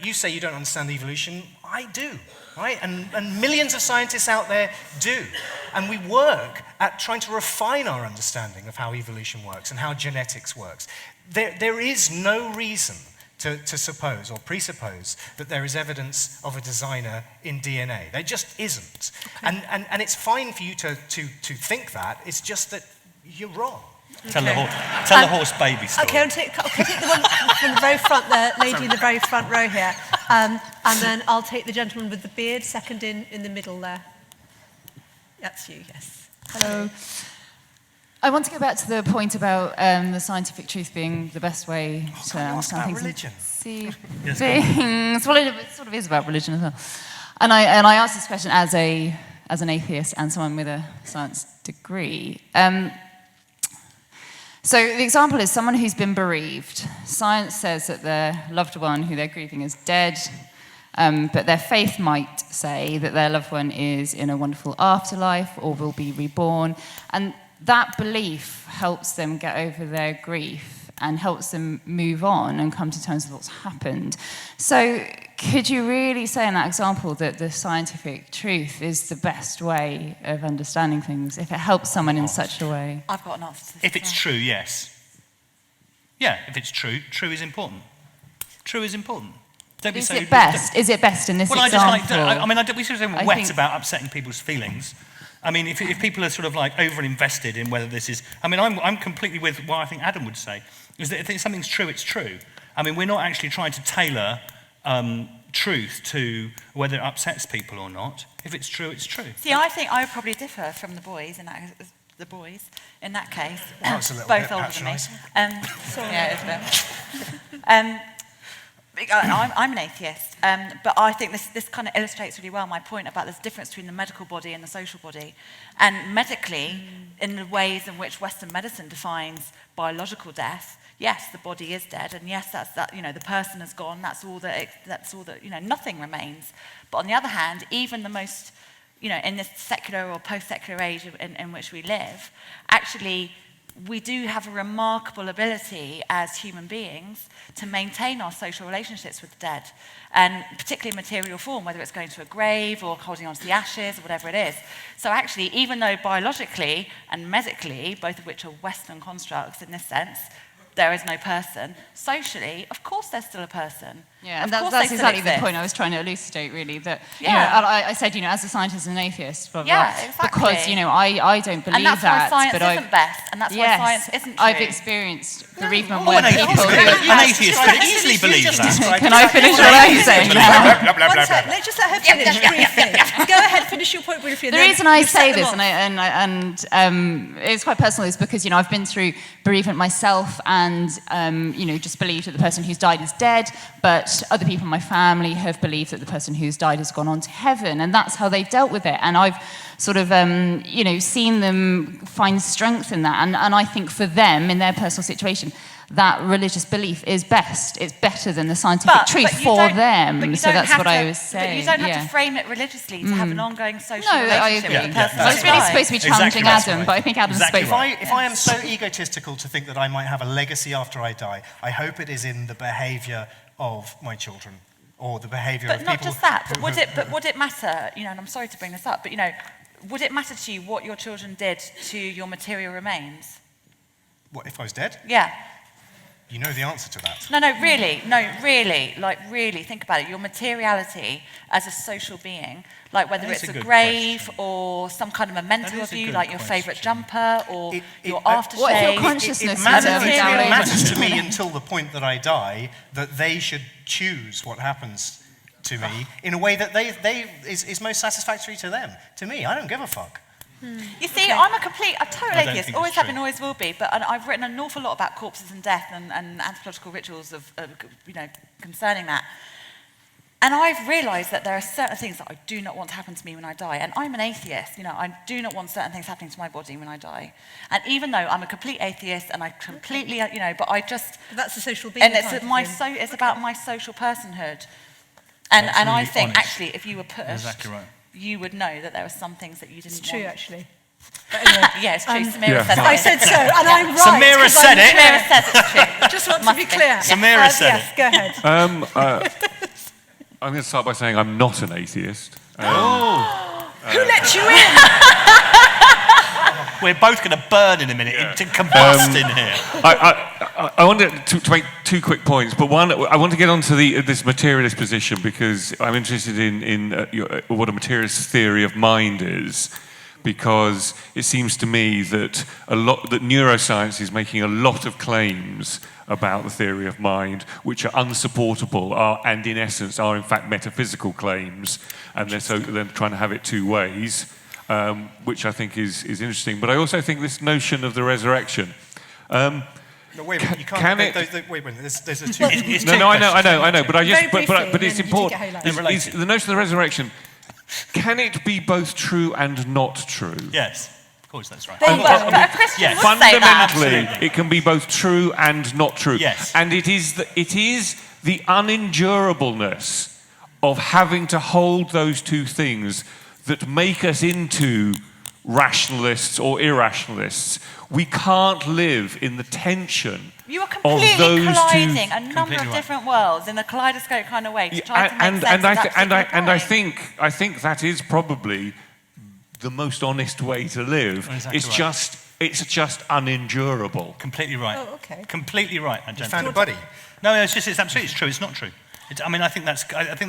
you say you don't understand evolution. I do, right? And millions of scientists out there do. And we work at trying to refine our understanding of how evolution works and how genetics works. There is no reason to suppose or presuppose that there is evidence of a designer in DNA. There just isn't. Okay. And it's fine for you to think that. It's just that you're wrong. Tell the horse baby story. Okay, I'll take the one from the very front, the lady in the very front row here. And then I'll take the gentleman with the beard, second in the middle there. That's you, yes. Hello. I want to go back to the point about the scientific truth being the best way to understand things. Religion. See things. Well, it sort of is about religion as well. And I asked this question as an atheist and someone with a science degree. So the example is someone who's been bereaved. Science says that their loved one who they're grieving is dead, but their faith might say that their loved one is in a wonderful afterlife or will be reborn. And that belief helps them get over their grief and helps them move on and come to terms with what's happened. So could you really say in that example that the scientific truth is the best way of understanding things if it helps someone in such a way? I've got an answer to this. If it's true, yes. Yeah, if it's true, true is important. True is important. Don't be Is so... it best? Is it best in this example? We should say we're wet about upsetting people's feelings. I mean, if people are sort of like over-invested in whether this is... I mean, I'm completely with what I think Adam would say, is that if something's true, it's true. I mean, we're not actually trying to tailor truth to whether it upsets people or not. If it's true, it's true. See, I think I would probably differ from the boys in that case. That's a little both bit older than me. patronising. Yeah, it's a bit. I'm an atheist, but I think this kind of illustrates really well my point about this difference between the medical body and the social body. And medically, in the ways in which Western medicine defines biological death, yes, the body is dead, and yes, the person is gone. That's all that nothing remains. But on the other hand, even the most, in this secular or post-secular age in which we live, actually, we do have a remarkable ability as human beings to maintain our social relationships with the dead, and particularly in material form, whether it's going to a grave or holding on to the ashes or whatever it is. So actually, even though biologically and medically, both of which are Western constructs in this sense, there is no person, socially, of course there's still a person. Yeah, and that's exactly the point I was trying to elucidate, really. That I said, as a scientist and an atheist, blah, blah, yeah, exactly. Because I don't believe and that's that. Why science isn't best, and that's why science isn't true. I've experienced bereavement where people who an atheist could easily believe that. Can I finish what I'm saying now? One sec, let's just let her finish briefly. Go ahead, finish your point briefly. The reason I say this, and it's quite personal, is because I've been through bereavement myself, and just believed that the person who's died is dead, but other people in my family have believed that the person who's died has gone on to heaven, and that's how they've dealt with it. And I've sort of, seen them find strength in that. And I think for them, in their personal situation, that religious belief is best. It's better than the scientific truth for them. So that's what I was saying. But you don't have to frame it religiously to have an ongoing social relationship with the person. I was really supposed to be challenging Adam, but I think Adam's spoken. If I am so egotistical to think that I might have a legacy after I die, I hope it is in the behaviour of my children, or the behaviour of people... But not just that, but would it matter, and I'm sorry to bring this up, but, would it matter to you what your children did to your material remains? What, if I was dead? Yeah. You know the answer to that. No, really, think about it. Your materiality as a social being, like whether it's a grave or some kind of memento of you, like your favourite jumper or your aftershave. What if your consciousness it matters material? to me until the point that I die that they should choose what happens to me in a way that is most satisfactory to them. To me, I don't give a fuck. You see, I'm a total atheist, always have been, always will be, but I've written an awful lot about corpses and death and anthropological rituals of concerning that. And I've realised that there are certain things that I do not want to happen to me when I die. And I'm an atheist, I do not want certain things happening to my body when I die. And even though I'm a complete atheist and I completely, but I just... But that's a social being. And it's about my social personhood. And I think, honest. Actually, if you were pushed... Exactly right. You would know that there were some things that you didn't It's true, want. actually. But anyway, Yeah, it's true. Samira said it. I said so, and I'm right. Samira said it. Samira says it's true. Just want to be clear. Samira said yes, go ahead. I'm going to start by saying I'm not an atheist. Who let you in? We're both going to burn in a minute, to combust in here. I wanted to make two quick points, but one, I want to get onto this materialist position because I'm interested in what a materialist theory of mind is, because it seems to me that that neuroscience is making a lot of claims about the theory of mind, which are unsupportable, and in essence are in fact metaphysical claims, and they're trying to have it two ways, which I think is interesting. But I also think this notion of the resurrection. No, wait a minute, you can't... wait a minute, there's a two... I know, but it's briefly, important. The notion of the resurrection, can it be both true and not true? Yes, of course that's right. But a Christian would say that. Fundamentally, it can be both true and not true. Yes. And it is the unendurableness of having to hold those two things that make us into rationalists or irrationalists. We can't live in the tension You are of completely those colliding two. a number of different worlds in a kaleidoscope kind of way to try to make And sense of that I particular point. think that is probably the most honest way to live. Exactly It's just unendurable. Completely right. Oh, okay. Completely right. You found a buddy. No, it's absolutely true. It's not true. I think that's This that's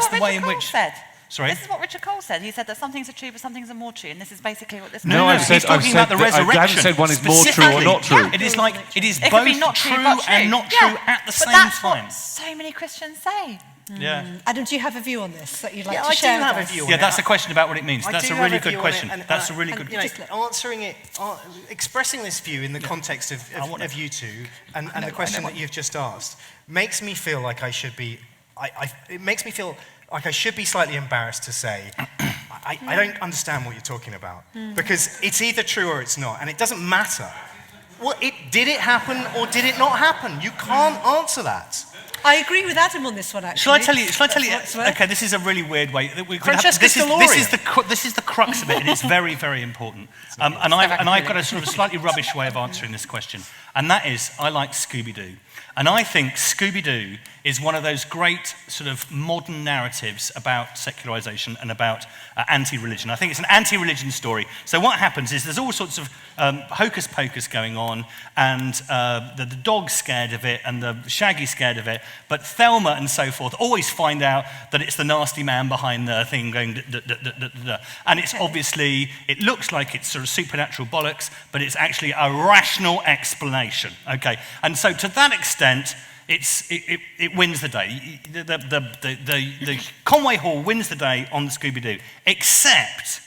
is the what way in Richard which. Cole said. Sorry. This is what Richard Cole said. He said that some things are true, but some things are more true, and this is basically what this. No, he's talking about the resurrection. I haven't said one is more true or not true. It is like it is It both could be not true, true but true. and not Yeah. true at the But same that's time. what so many Christians say. Yeah. Adam, do you have a view on this that you'd like Yeah, to I share do have with a us? view on Yeah, it. that's a question about what it means. I That's do a have really view good on question. it, That's a really good question. Answering it, expressing this view in the context of you two, and the question that you've just asked, makes me feel like I should be. It makes me feel like I should be slightly embarrassed to say, I don't understand what you're talking about, because it's either true or it's not, and it doesn't matter. Well, did it happen or did it not happen? You can't answer that. I agree with Adam on this one, actually. Shall I tell you? That's what it's Okay, this is a really weird way. Francesca This Stavrakopoulou. is the crux of it, and it's very, very important. And I've got a sort of slightly rubbish way of answering this question, and that is I like Scooby-Doo. And I think Scooby-Doo is one of those great sort of modern narratives about secularization and about anti-religion. I think it's an anti-religion story. So what happens is there's all sorts of hocus pocus going on, and the dog's scared of it, and the Shaggy's scared of it, but Thelma and so forth always find out that it's the nasty man behind the thing going da-da-da-da-da. And it's obviously, it looks like it's sort of supernatural bollocks, but it's actually a rational explanation, okay? And so to that extent, it wins the day. The Conway Hall wins the day on the Scooby-Doo, except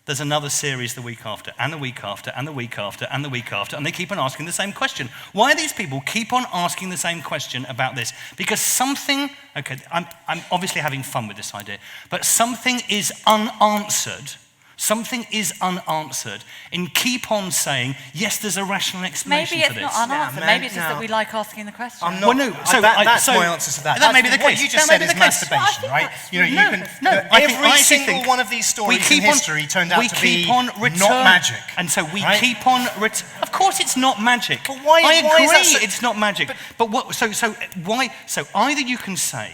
there's another series the week after, and the week after, and the week after, and the week after, and they keep on asking the same question. Why do these people keep on asking the same question about this? Because something, okay, I'm obviously having fun with this idea, but something is unanswered. Something is unanswered and keep on saying, yes, there's a rational explanation Maybe for it's this. not unanswered. Maybe it's just that we like asking the question. I'm not, Well, no, that's my answer to that. That may be the What case. you just That said may is be the case. masturbation, right? You know, No, you can. no, I think- every I single think one of these stories in history turned out to be not magic. And so we right? keep on. Of course, it's not magic. But why- I agree, why is that so- it's not magic. But what? So why? So either you can say,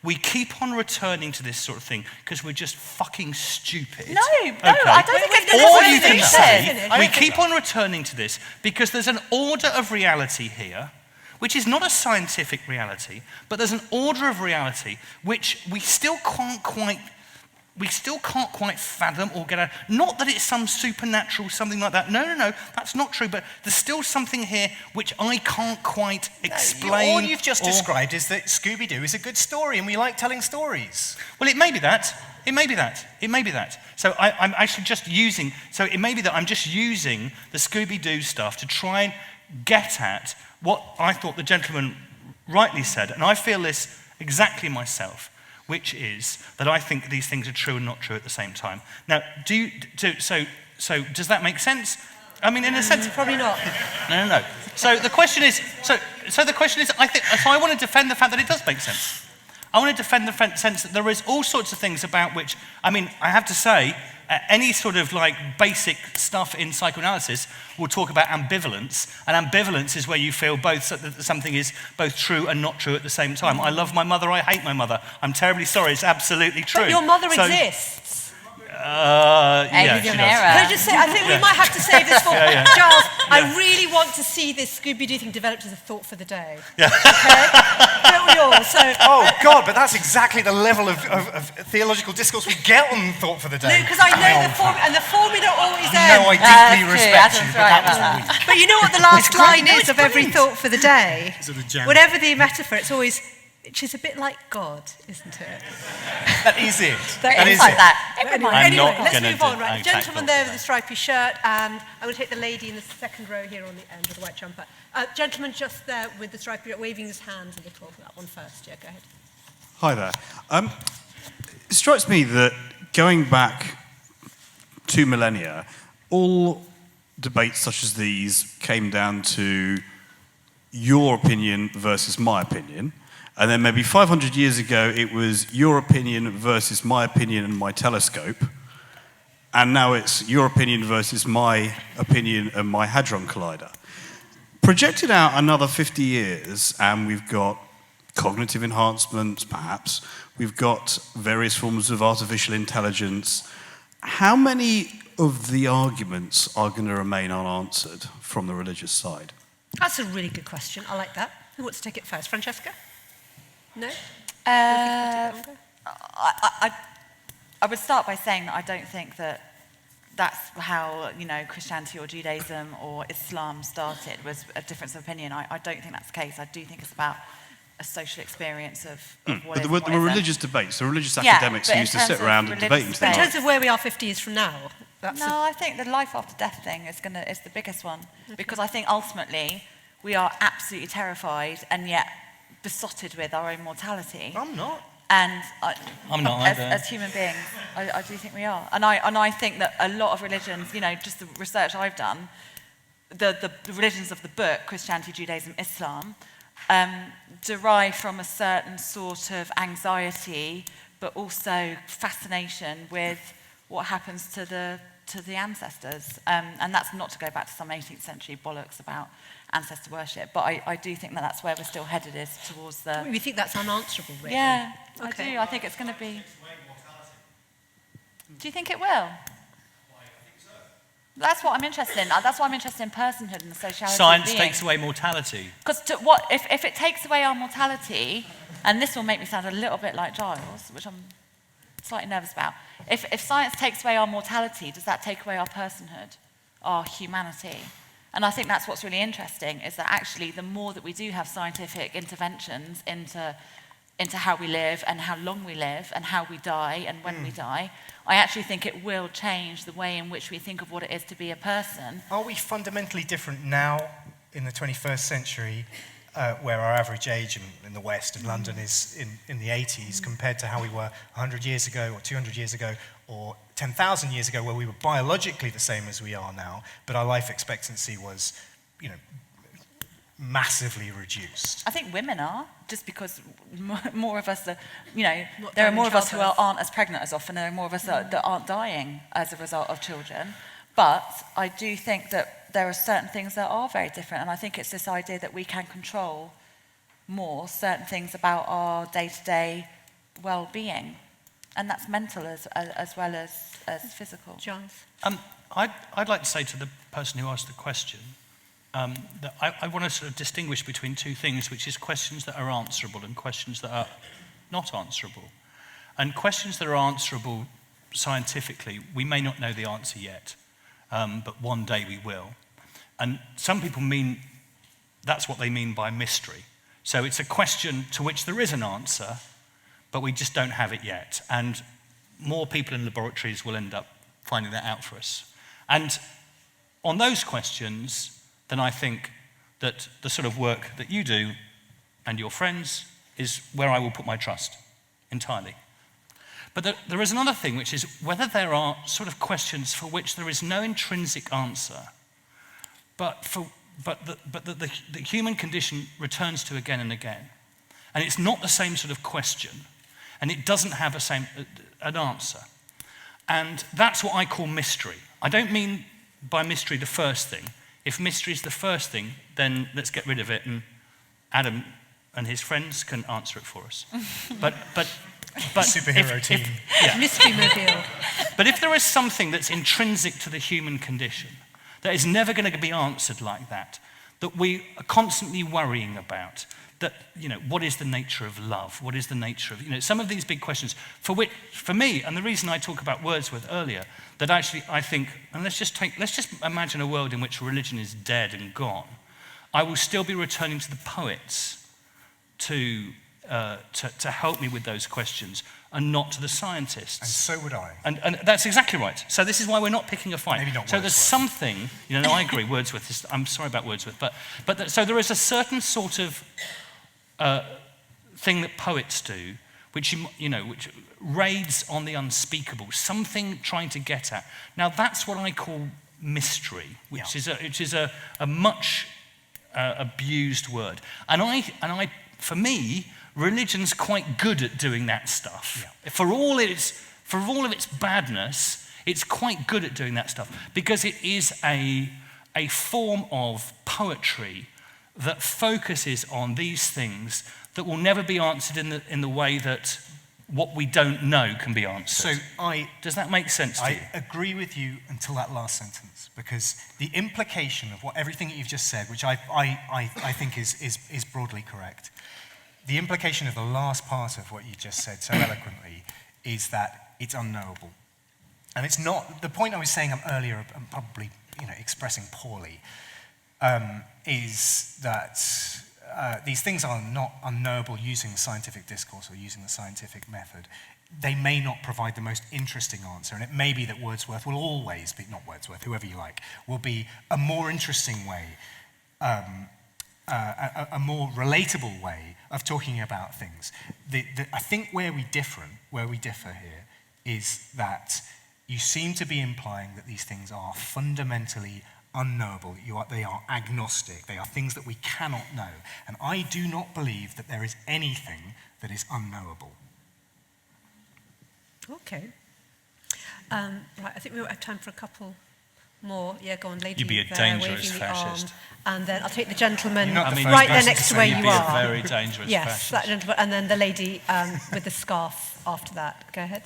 we keep on returning to this sort of thing because we're just fucking stupid. No, I don't think it's Or you can stupid. say, we keep on returning to this because there's an order of reality here, which is not a scientific reality, but there's an order of reality which we still can't quite fathom or get out. Not that it's some supernatural something like that. No, that's not true. But there's still something here which I can't quite explain. All you've just described is that Scooby-Doo is a good story and we like telling stories. Well, it may be that. It may be that. So I'm actually just using, so it may be that I'm just using the Scooby-Doo stuff to try and get at what I thought the gentleman rightly said. And I feel this exactly myself, which is that I think these things are true and not true at the same time. Now, so does that make sense? I mean, in a sense, Probably not. No. So the question is, I want to defend the fact that it does make sense. I want to defend the sense that there is all sorts of things about which, I mean, I have to say, any sort of like basic stuff in psychoanalysis will talk about ambivalence, and ambivalence is where you feel both that something is both true and not true at the same time. I love my mother, I hate my mother. I'm terribly sorry, it's absolutely true. But your mother exists. Yeah, she does. Can I just say, I think we might have to save this for Giles. I really want to see this Scooby-Doo thing developed as a thought for the day. Yeah. Okay? Don't we all? So, oh, God, but that's exactly the level of theological discourse we get on Thought for the Day. No, because I know the formula always ends. No, I deeply respect you, but that was weak. But you know what the last line is of every Thought for the Day? Whatever the metaphor, it's always, which is a bit like God, isn't it? That is it. That is like that. Anyway, let's move on. Right, the gentleman there with the stripy shirt, and I'm going to take the lady in the second row here on the end with the white jumper. Gentleman just there with the stripy shirt, waving his hands a little. That one first. Yeah, go ahead. Hi there. It strikes me that going back 2 millennia, all debates such as these came down to your opinion versus my opinion. And then maybe 500 years ago, it was your opinion versus my opinion and my telescope. And now it's your opinion versus my opinion and my Hadron Collider. Projected out another 50 years, and we've got cognitive enhancements, perhaps. We've got various forms of artificial intelligence. How many of the arguments are going to remain unanswered from the religious side? That's a really good question. I like that. Who wants to take it first? Francesca? No? I would start by saying that I don't think that that's how, Christianity or Judaism or Islam started, was a difference of opinion. I don't think that's the case. I do think it's about a social experience of what But there were religious debates. The religious academics who used to sit around and debate and In terms of where we are 50 years from now, I think the life after death thing is the biggest one. Because I think ultimately we are absolutely terrified and yet besotted with our own mortality. I'm not. And I'm not either. As human beings, I do think we are. And I think that a lot of religions, just the research I've done, the religions of the book, Christianity, Judaism, Islam, derive from a certain sort of anxiety, but also fascination with what happens to the ancestors. And that's not to go back to some 18th century bollocks about ancestor worship, but I do think that that's where we're still headed, is towards the... You think that's unanswerable, really? Yeah, okay. I do. I think it's going to be... Do you think it will? That's what I'm interested in. That's why I'm interested in personhood and the sociality Science of being. takes away mortality. Because if it takes away our mortality, and this will make me sound a little bit like Giles, which I'm slightly nervous about. If science takes away our mortality, does that take away our personhood, our humanity? And I think that's what's really interesting, is that actually the more that we do have scientific interventions into how we live and how long we live and how we die and when we die, I actually think it will change the way in which we think of what it is to be a person. Are we fundamentally different now in the 21st century, where our average age in the West, in London, is in the 80s, compared to how we were 100 years ago or 200 years ago or 10,000 years ago, where we were biologically the same as we are now, but our life expectancy was, massively reduced? I think women are, just because more of us are, there are more of us who aren't as pregnant as often, there are more of us that aren't dying as a result of children. But I do think that there are certain things that are very different, and I think it's this idea that we can control more certain things about our day-to-day well-being, and that's mental as well as physical. Giles? I'd like to say to the person who asked the question that I want to sort of distinguish between two things, which is questions that are answerable and questions that are not answerable. And questions that are answerable scientifically, we may not know the answer yet, but one day we will. And some people mean that's what they mean by mystery. So it's a question to which there is an answer, but we just don't have it yet. And more people in laboratories will end up finding that out for us. And on those questions, then I think that the sort of work that you do and your friends is where I will put my trust entirely. But there is another thing, which is whether there are sort of questions for which there is no intrinsic answer, but the human condition returns to again and again. And it's not the same sort of question, and it doesn't have an answer. And that's what I call mystery. I don't mean by mystery the first thing. If mystery is the first thing, then let's get rid of it, and Adam and his friends can answer it for us. But superhero team. Mystery mobile. But if there is something that's intrinsic to the human condition, that is never going to be answered like that we are constantly worrying about, that, what is the nature of love? What is the nature of, some of these big questions, for me, and the reason I talk about Wordsworth earlier, that actually I think, and let's just imagine a world in which religion is dead and gone. I will still be returning to the poets to help me with those questions, and not to the scientists. And so would I. And that's exactly right. So this is why we're not picking a fight. Maybe not so Wordsworth. there's something, no, I agree, Wordsworth is, I'm sorry about Wordsworth, but so there is a certain sort of thing that poets do, which raids on the unspeakable, something trying to get at. Now that's what I call mystery, which is a much abused word. And I, for me, religion's quite good at doing that stuff. Yeah. For all of its badness, it's quite good at doing that stuff, because it is a form of poetry that focuses on these things that will never be answered in the way that what we don't know can be answered. So does that make sense to you? I agree with you until that last sentence, because the implication of everything that you've just said, which I think is broadly correct, the implication of the last part of what you just said so eloquently is that it's unknowable. And it's not, the point I was saying earlier, and probably expressing poorly, is that these things are not unknowable using scientific discourse or using the scientific method. They may not provide the most interesting answer, and it may be that Wordsworth will always be, not Wordsworth, whoever you like, will be a more interesting way, a more relatable way of talking about things. I think where we differ here is that you seem to be implying that these things are fundamentally unknowable. They are agnostic. They are things that we cannot know. And I do not believe that there is anything that is unknowable. Okay. Right, I think we might have time for a couple more. Yeah, go on, lady. You'd be a there, dangerous waving fascist. The arm. And then I'll take the gentleman right there next to where you You'd be are. a very dangerous Yes, fascist. that gentleman, and then the lady with the scarf after that. Go ahead.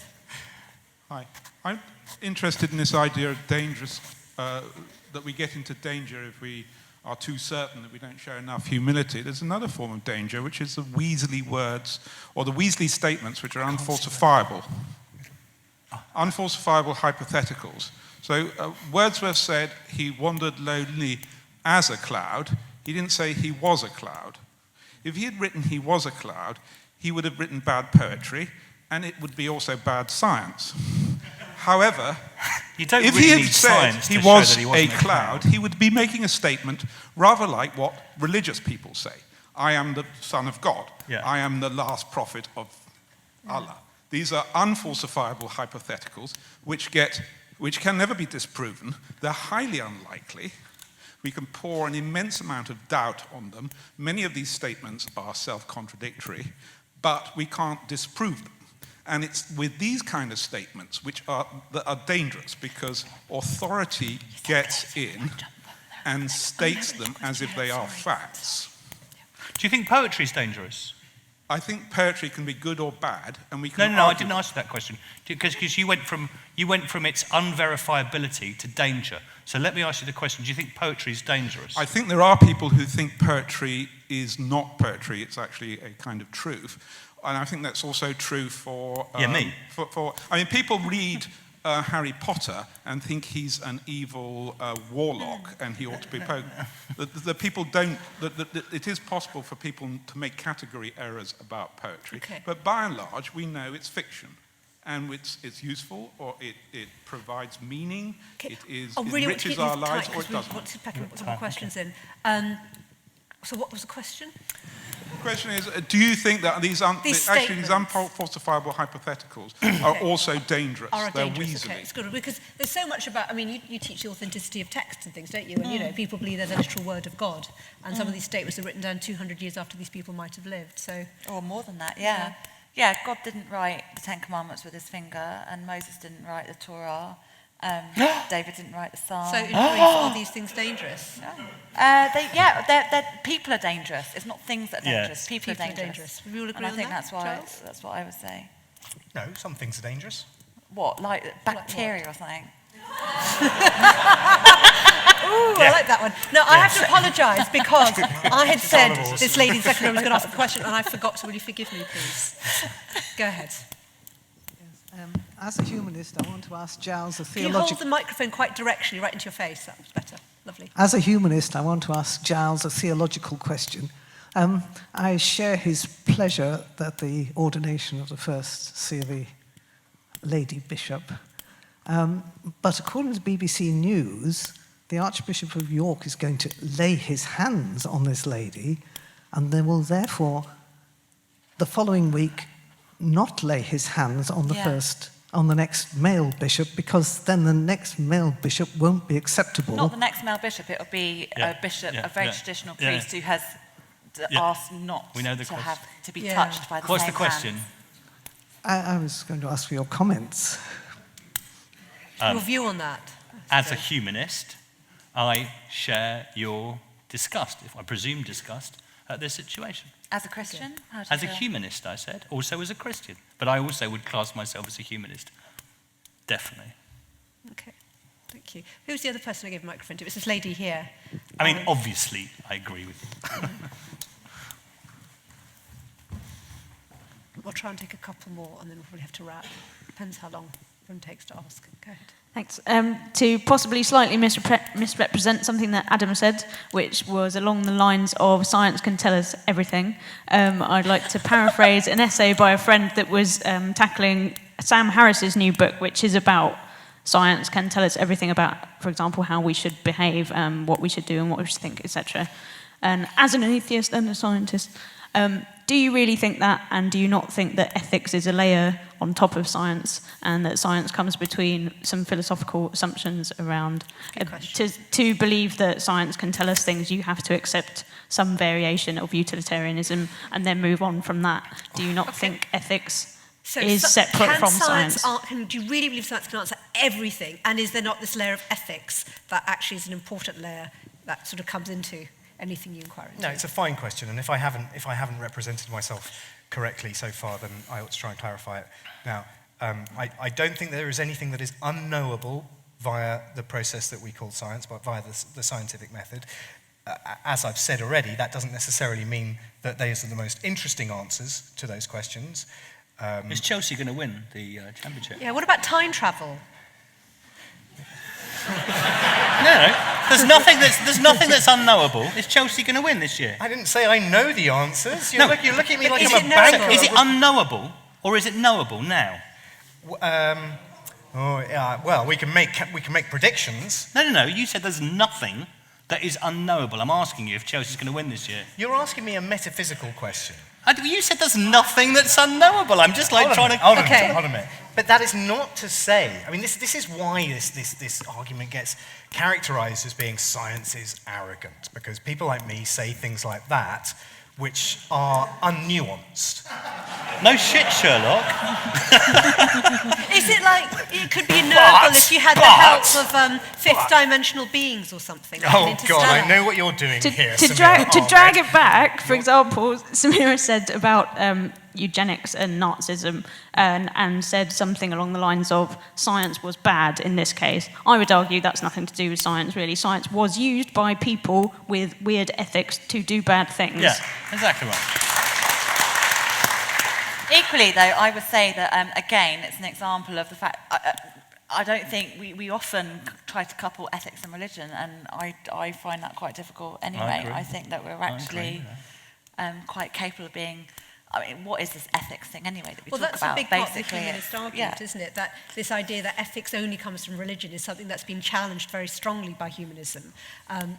Hi. I'm interested in this idea of dangerous, that we get into danger if we are too certain that we don't show enough humility. There's another form of danger, which is the Weasley words, or the Weasley statements, which are unfalsifiable. Unfalsifiable hypotheticals. So Wordsworth said he wandered lonely as a cloud. He didn't say he was a cloud. If he had written he was a cloud, he would have written bad poetry, and it would be also bad science. However, if he had said he was a cloud, he would be making a statement rather like what religious people say. I am the Son of God. Yeah. I am the last prophet of Allah. These are unfalsifiable hypotheticals which can never be disproven. They're highly unlikely. We can pour an immense amount of doubt on them. Many of these statements are self-contradictory, but we can't disprove them. And it's with these kind of statements that are dangerous, because authority gets in and states them as if they are facts. Do you think poetry is dangerous? I think poetry can be good or bad, and we can No, I argue. didn't ask you that question. Because you went from its unverifiability to danger. So let me ask you the question, do you think poetry is dangerous? I think there are people who think poetry is not poetry, it's actually a kind of truth. And I think that's also true for... me. I mean, people read Harry Potter and think he's an evil warlock and he ought to be poked. The people don't... it is possible for people to make category errors about poetry. Okay. But by and large, we know it's fiction. And it's useful, or it provides meaning, Okay. it really want to enriches keep our these lives, tight, or 'cause it we doesn't. want to pack some more questions in. So what was the question? The question is, do you think that these unfalsifiable hypotheticals are also dangerous? They're dangerous, okay, it's good. Because there's so much about, I mean, you teach the authenticity of text and things, don't you? And, you know, people believe there's a literal word of God. And some of these statements are written down 200 years after these people might have lived, so... Or more than that, yeah. Yeah, God didn't write the Ten Commandments with his finger, and Moses didn't write the Torah. David didn't write the Psalm. So in brief, are these things dangerous? People are dangerous. It's not things that are dangerous. Yes. People are dangerous. We all agree And I on think that, that's what I would say. No, some things are dangerous. What, like bacteria or something? Ooh, I like that one. No, I have to apologise because I had said this lady in second row was going to ask a question and I forgot to. Will you forgive me, please? Go ahead. As a humanist, I want to ask Giles a Can you theological... hold the microphone quite directly right into your face? That was better. Lovely. As a humanist, I want to ask Giles a theological question. I share his pleasure that the ordination of the first C of E lady bishop. But according to BBC News, the Archbishop of York is going to lay his hands on this lady, and they will therefore, the following week, not lay his hands on the next male bishop, because then the next male bishop won't be acceptable. Not the next male bishop, it'll be a bishop, a very traditional priest who has asked not to be touched by the What's same the question? I was going to ask for your comments. Your view on that? As a humanist, I share your disgust, if I presume disgust, at this situation. As a Christian? As a humanist, I said. Also as a Christian. But I also would class myself as a humanist. Definitely. Okay, thank you. Who's the other person I gave a microphone to? It's this lady here. I mean, obviously, I agree with you. We'll try and take a couple more and then we'll probably have to wrap. Depends how long everyone takes to ask. Go ahead. Thanks. To possibly slightly misrepresent something that Adam said, which was along the lines of science can tell us everything, I'd like to paraphrase an essay by a friend that was tackling Sam Harris's new book, which is about science can tell us everything about, for example, how we should behave, what we should do and what we should think, etc. And as an atheist and a scientist, do you really think that, and do you not think that ethics is a layer on top of science, and that science comes between some philosophical assumptions around to believe that science can tell us things, you have to accept some variation of utilitarianism and then move on from that? Do you not think ethics is separate from science? Do you really believe science can answer everything, and is there not this layer of ethics that actually is an important layer that sort of comes into anything you inquire into? No, it's a fine question, and if I haven't represented myself correctly so far, then I ought to try and clarify it. Now, I don't think there is anything that is unknowable via the process that we call science, but via the scientific method. As I've said already, that doesn't necessarily mean that those are the most interesting answers to those questions. Is Chelsea going to win the championship? Yeah, what about time travel? No, there's nothing that's unknowable. Is Chelsea going to win this year? I didn't say I know the answers. You're looking at me like I'm a banker. banker. Is it unknowable or is it knowable now? Well, we can make predictions. No. You said there's nothing that is unknowable. I'm asking you if Chelsea's going to win this year. You're asking me a metaphysical question. You said there's nothing that's unknowable. I'm just like trying to... Hold on a minute. But that is not to say... I mean, this is why this argument gets characterized as being science is arrogant, because people like me say things like that, which are unnuanced. No shit, Sherlock. Is it like, it could be knowable if you had the help of fifth dimensional beings or something? Like Oh God, I know what you're doing here. To drag it back, for example, Samira said about eugenics and Nazism and said something along the lines of science was bad in this case. I would argue that's nothing to do with science, really. Science was used by people with weird ethics to do bad things. Yeah, exactly right. Equally, though, I would say that, again, it's an example of the fact... I don't think we often try to couple ethics and religion, and I find that quite difficult anyway. I think that we're actually quite capable of being... I mean, what is this ethics thing anyway that we talk about? Well, that's a big part of the Basically, humanist argument, isn't it? That this idea that ethics only comes from religion is something that's been challenged very strongly by humanism,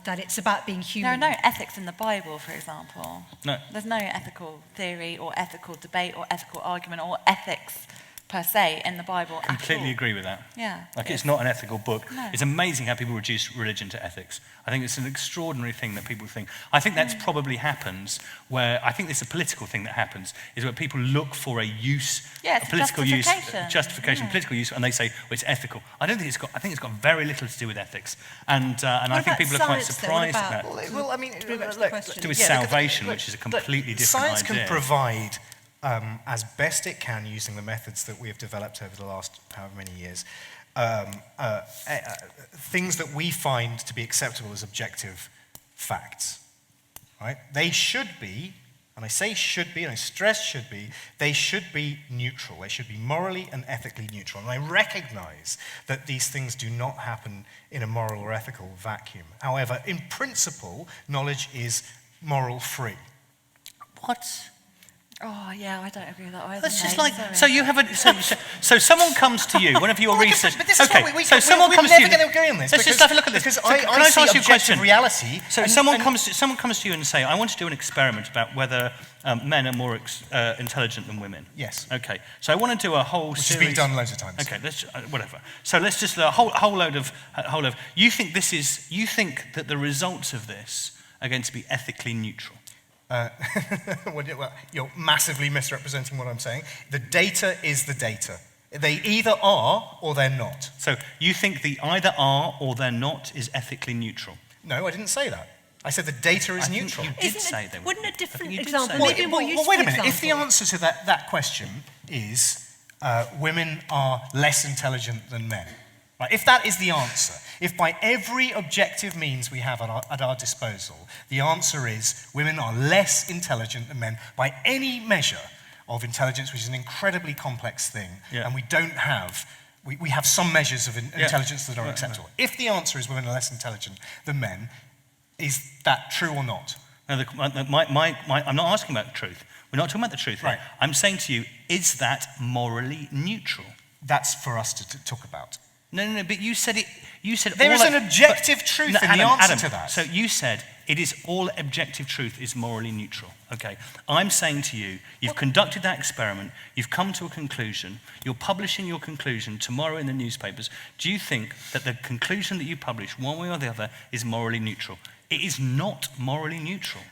that it's about being human. There are no ethics in the Bible, for example. No. There's no ethical theory or ethical debate or ethical argument or ethics per se in the Bible at all. Completely agree with that. Yeah. Like, it's not an ethical book. No. It's amazing how people reduce religion to ethics. I think it's an extraordinary thing that people think. I think that's probably happens where, I think there's a political thing that happens, is where people look for a use, a political justification, Yeah. political use, and they say, well, it's ethical. I don't think it's got, I think it's got very little to do with ethics. And I think people are quite surprised at that. Well, I mean, To do with salvation, which is a completely different science idea. can provide, as best it can, using the methods that we have developed over the last however many years, things that we find to be acceptable as objective facts. Right? They should be, and I say should be, and I stress should be, they should be neutral. They should be morally and ethically neutral. And I recognize that these things do not happen in a moral or ethical vacuum. However, in principle, knowledge is moral free. What? Oh, yeah, I don't agree with that either. That's just mate. like, Sorry. so you have a, so someone comes to you, one of your research, But this is what we're never going to agree on this. Let's just have a look at this. Because So I can I just see ask you a objective question? reality. So someone comes to you and say, I want to do an experiment about whether men are more intelligent than women. Yes. Okay. So I want to do a whole Which series. has been done loads of times. Okay. Let's whatever. So let's just a whole load of. You think that the results of this are going to be ethically neutral? Well, you're massively misrepresenting what I'm saying. The data is the data. They either are or they're not. So you think the either are or they're not is ethically neutral? No, I didn't say that. I said the data is neutral. You did say that. Wouldn't a different you did example, say maybe a more useful wait a minute. example. If the answer to that question is women are less intelligent than men, right? If that is the answer, if by every objective means we have at our disposal, the answer is women are less intelligent than men by any measure of intelligence, which is an incredibly complex thing, and we don't have, we have some measures of intelligence that are acceptable. If the answer is women are less intelligent than men, is that true or not? No, I'm not asking about truth. We're not talking about the truth. Right. I'm saying to you, is that morally neutral? That's for us to talk about. No, but you said it. You said there is an objective truth in the answer to that. So you said it is all objective truth is morally neutral. Okay. I'm saying to you, you've conducted that experiment, you've come to a conclusion, you're publishing your conclusion tomorrow in the newspapers. Do you think that the conclusion that you publish, one way or the other, is morally neutral? It is not morally neutral.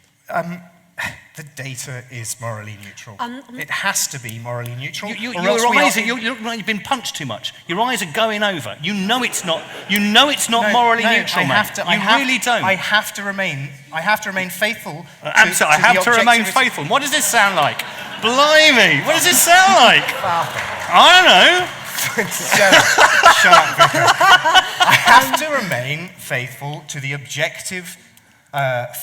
The data is morally neutral. It has to be morally neutral. You look like you've been punched too much. Your eyes are going over. You know it's not. You know it's not morally neutral, mate. You really don't. I have to remain faithful. Absolutely, I have to remain faithful. What does this sound like? Blimey! What does this sound like? I don't know. Shut up, Vicar. I have to remain faithful to the objective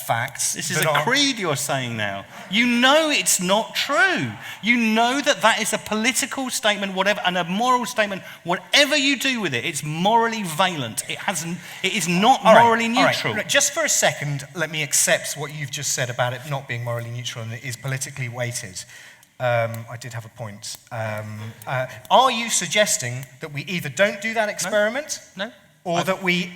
facts. This is a creed you're saying now. You know it's not true. You know that is a political statement, whatever, and a moral statement. Whatever you do with it, it's morally valent. It is not morally neutral. All right. Just for a second, let me accept what you've just said about it not being morally neutral and it is politically weighted. I did have a point. Are you suggesting that we either don't do that experiment? No. Or that we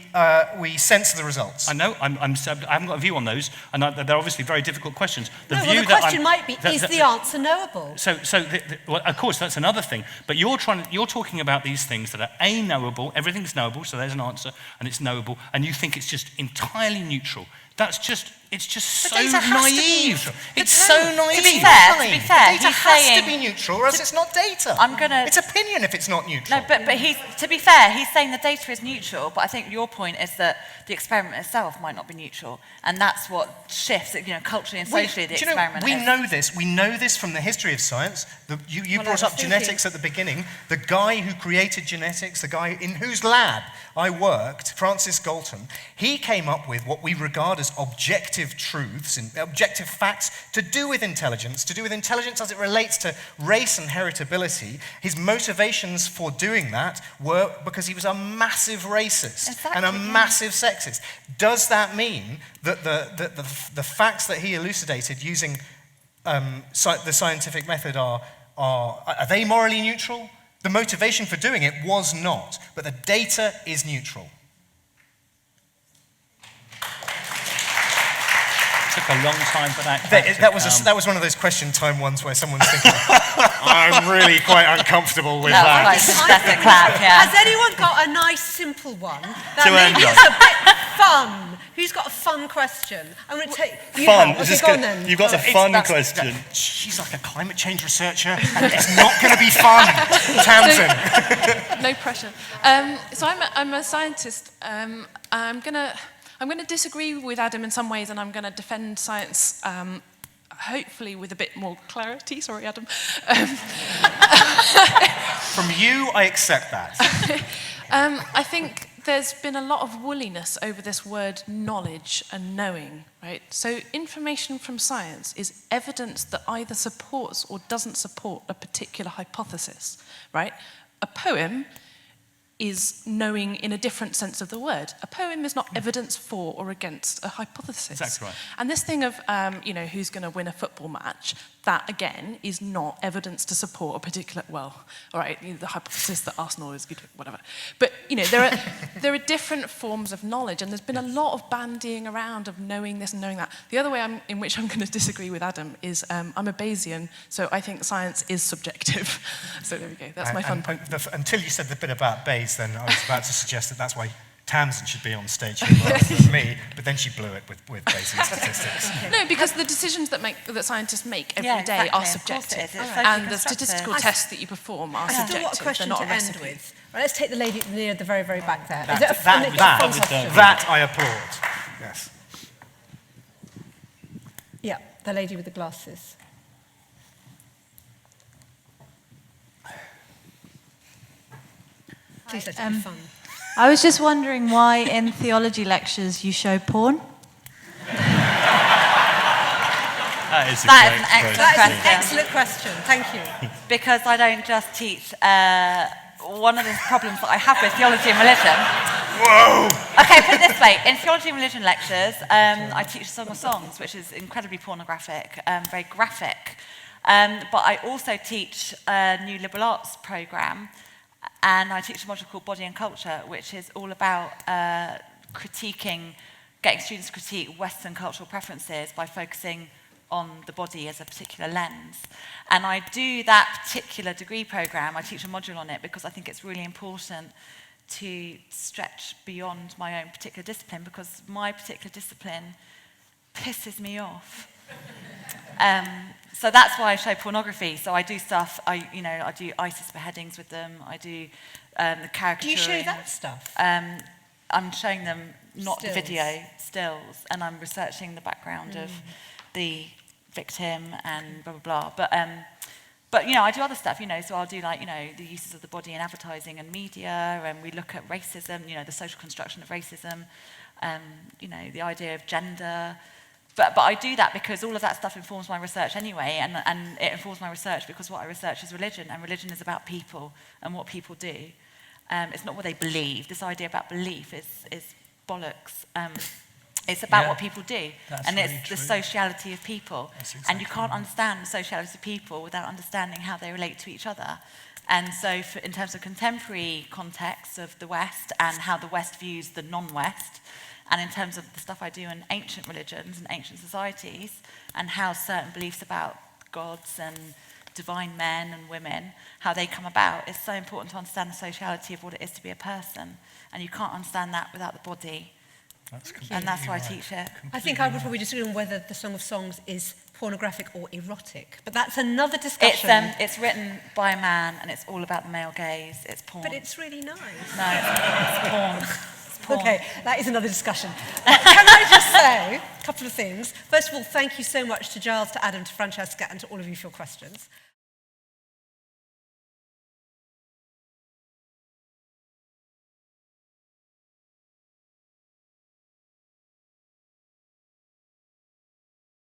censor the results? I know, I haven't got a view on those, and they're obviously very difficult questions. The question might be, is the answer knowable? Well, of course, that's another thing, but you're talking about these things that are A, knowable, everything's knowable, so there's an answer, and it's knowable, and you think it's just entirely neutral. It's just The so data has to be naive. neutral. It's so naive. To be fair, The he's data has saying, to be neutral, or else it's not data. It's opinion if it's not neutral. No, but to be fair, he's saying the data is neutral, but I think your point is that the experiment itself might not be neutral, and that's what shifts, culturally and socially, the experiment we is. know this. We know this from the history of science. You brought up genetics at the beginning. The guy who created genetics, the guy in whose lab I worked, Francis Galton, he came up with what we regard as objective truths and objective facts to do with intelligence as it relates to race and heritability. His motivations for doing that were because he was a massive racist and a massive sexist. Does that mean that the facts that he elucidated using the scientific method are they morally neutral? The motivation for doing it was not, but the data is neutral. Took a long time for that. That was one of those question time ones where someone's thinking, I'm really quite uncomfortable with that. Has anyone got a nice simple one that maybe is a bit fun? Who's got a fun question? I'm going to take fun. Then. You've got a fun question. She's like a climate change researcher, and it's not going to be fun. Tamsin. No pressure. So I'm a scientist. I'm going to disagree with Adam in some ways, and I'm going to defend science, hopefully with a bit more clarity. Sorry, Adam. From you, I accept that. I think there's been a lot of woolliness over this word knowledge and knowing, right? So information from science is evidence that either supports or doesn't support a particular hypothesis, right? A poem is knowing in a different sense of the word. A poem is not evidence for or against a hypothesis. Exactly right. And this thing of, who's going to win a football match, that again is not evidence to support a particular, the hypothesis that Arsenal is good, whatever. But, there are different forms of knowledge, and there's been a lot of bandying around of knowing this and knowing that. The other way in which I'm going to disagree with Adam is I'm a Bayesian, so I think science is subjective. So there we go, that's my fun point. Until you said the bit about Bayes, then I was about to suggest that's why Tamsin should be on stage here rather than me, but then she blew it with Bayesian statistics. No, because the decisions that scientists make every day are subjective, and the statistical tests that you perform are subjective. Still got a question to end with. Right, let's take the lady near the very, very back there. That I applaud. Yes. Yeah, the lady with the glasses. Please, let's have fun. I was just wondering why in theology lectures you show porn? That is an excellent question. Thank you. Because I don't just teach one of the problems that I have with theology and religion. Whoa! Okay, put it this way. In theology and religion lectures, I teach a Song of Songs, which is incredibly pornographic, very graphic. But I also teach a new liberal arts programme, and I teach a module called Body and Culture, which is all about getting students to critique Western cultural preferences by focusing on the body as a particular lens. And I do that particular degree programme, I teach a module on it because I think it's really important to stretch beyond my own particular discipline, because my particular discipline pisses me off. So that's why I show pornography. So I do stuff, I do ISIS beheadings with them, I do the caricaturing. Do you show that stuff? I'm showing them not Stills. the video, stills, and I'm researching the background of the victim and blah, blah, blah. But I do other stuff, so I'll do the uses of the body in advertising and media, and we look at racism, the social construction of racism, the idea of gender. But I do that because all of that stuff informs my research anyway, and it informs my research because what I research is religion, and religion is about people and what people do. It's not what they believe. This idea about belief is bollocks. It's about what people do, and really it's the sociality of people. Exactly and you can't understand the sociality of people without understanding how they relate to each other. And so in terms of contemporary contexts of the West and how the West views the non-West, and in terms of the stuff I do in ancient religions and ancient societies, and how certain beliefs about gods and divine men and women, how they come about, it's so important to understand the sociality of what it is to be a person. And you can't understand that without the body. And that's why I teach it. I think I would probably disagree on whether the Song of Songs is pornographic or erotic, but that's another discussion. It's written by a man, and it's all about the male gaze. It's porn. But it's really nice. No, it's porn. It's porn. Okay, that is another discussion. But can I just say a couple of things? First of all, thank you so much to Giles, to Adam, to Francesca, and to all of you for your questions.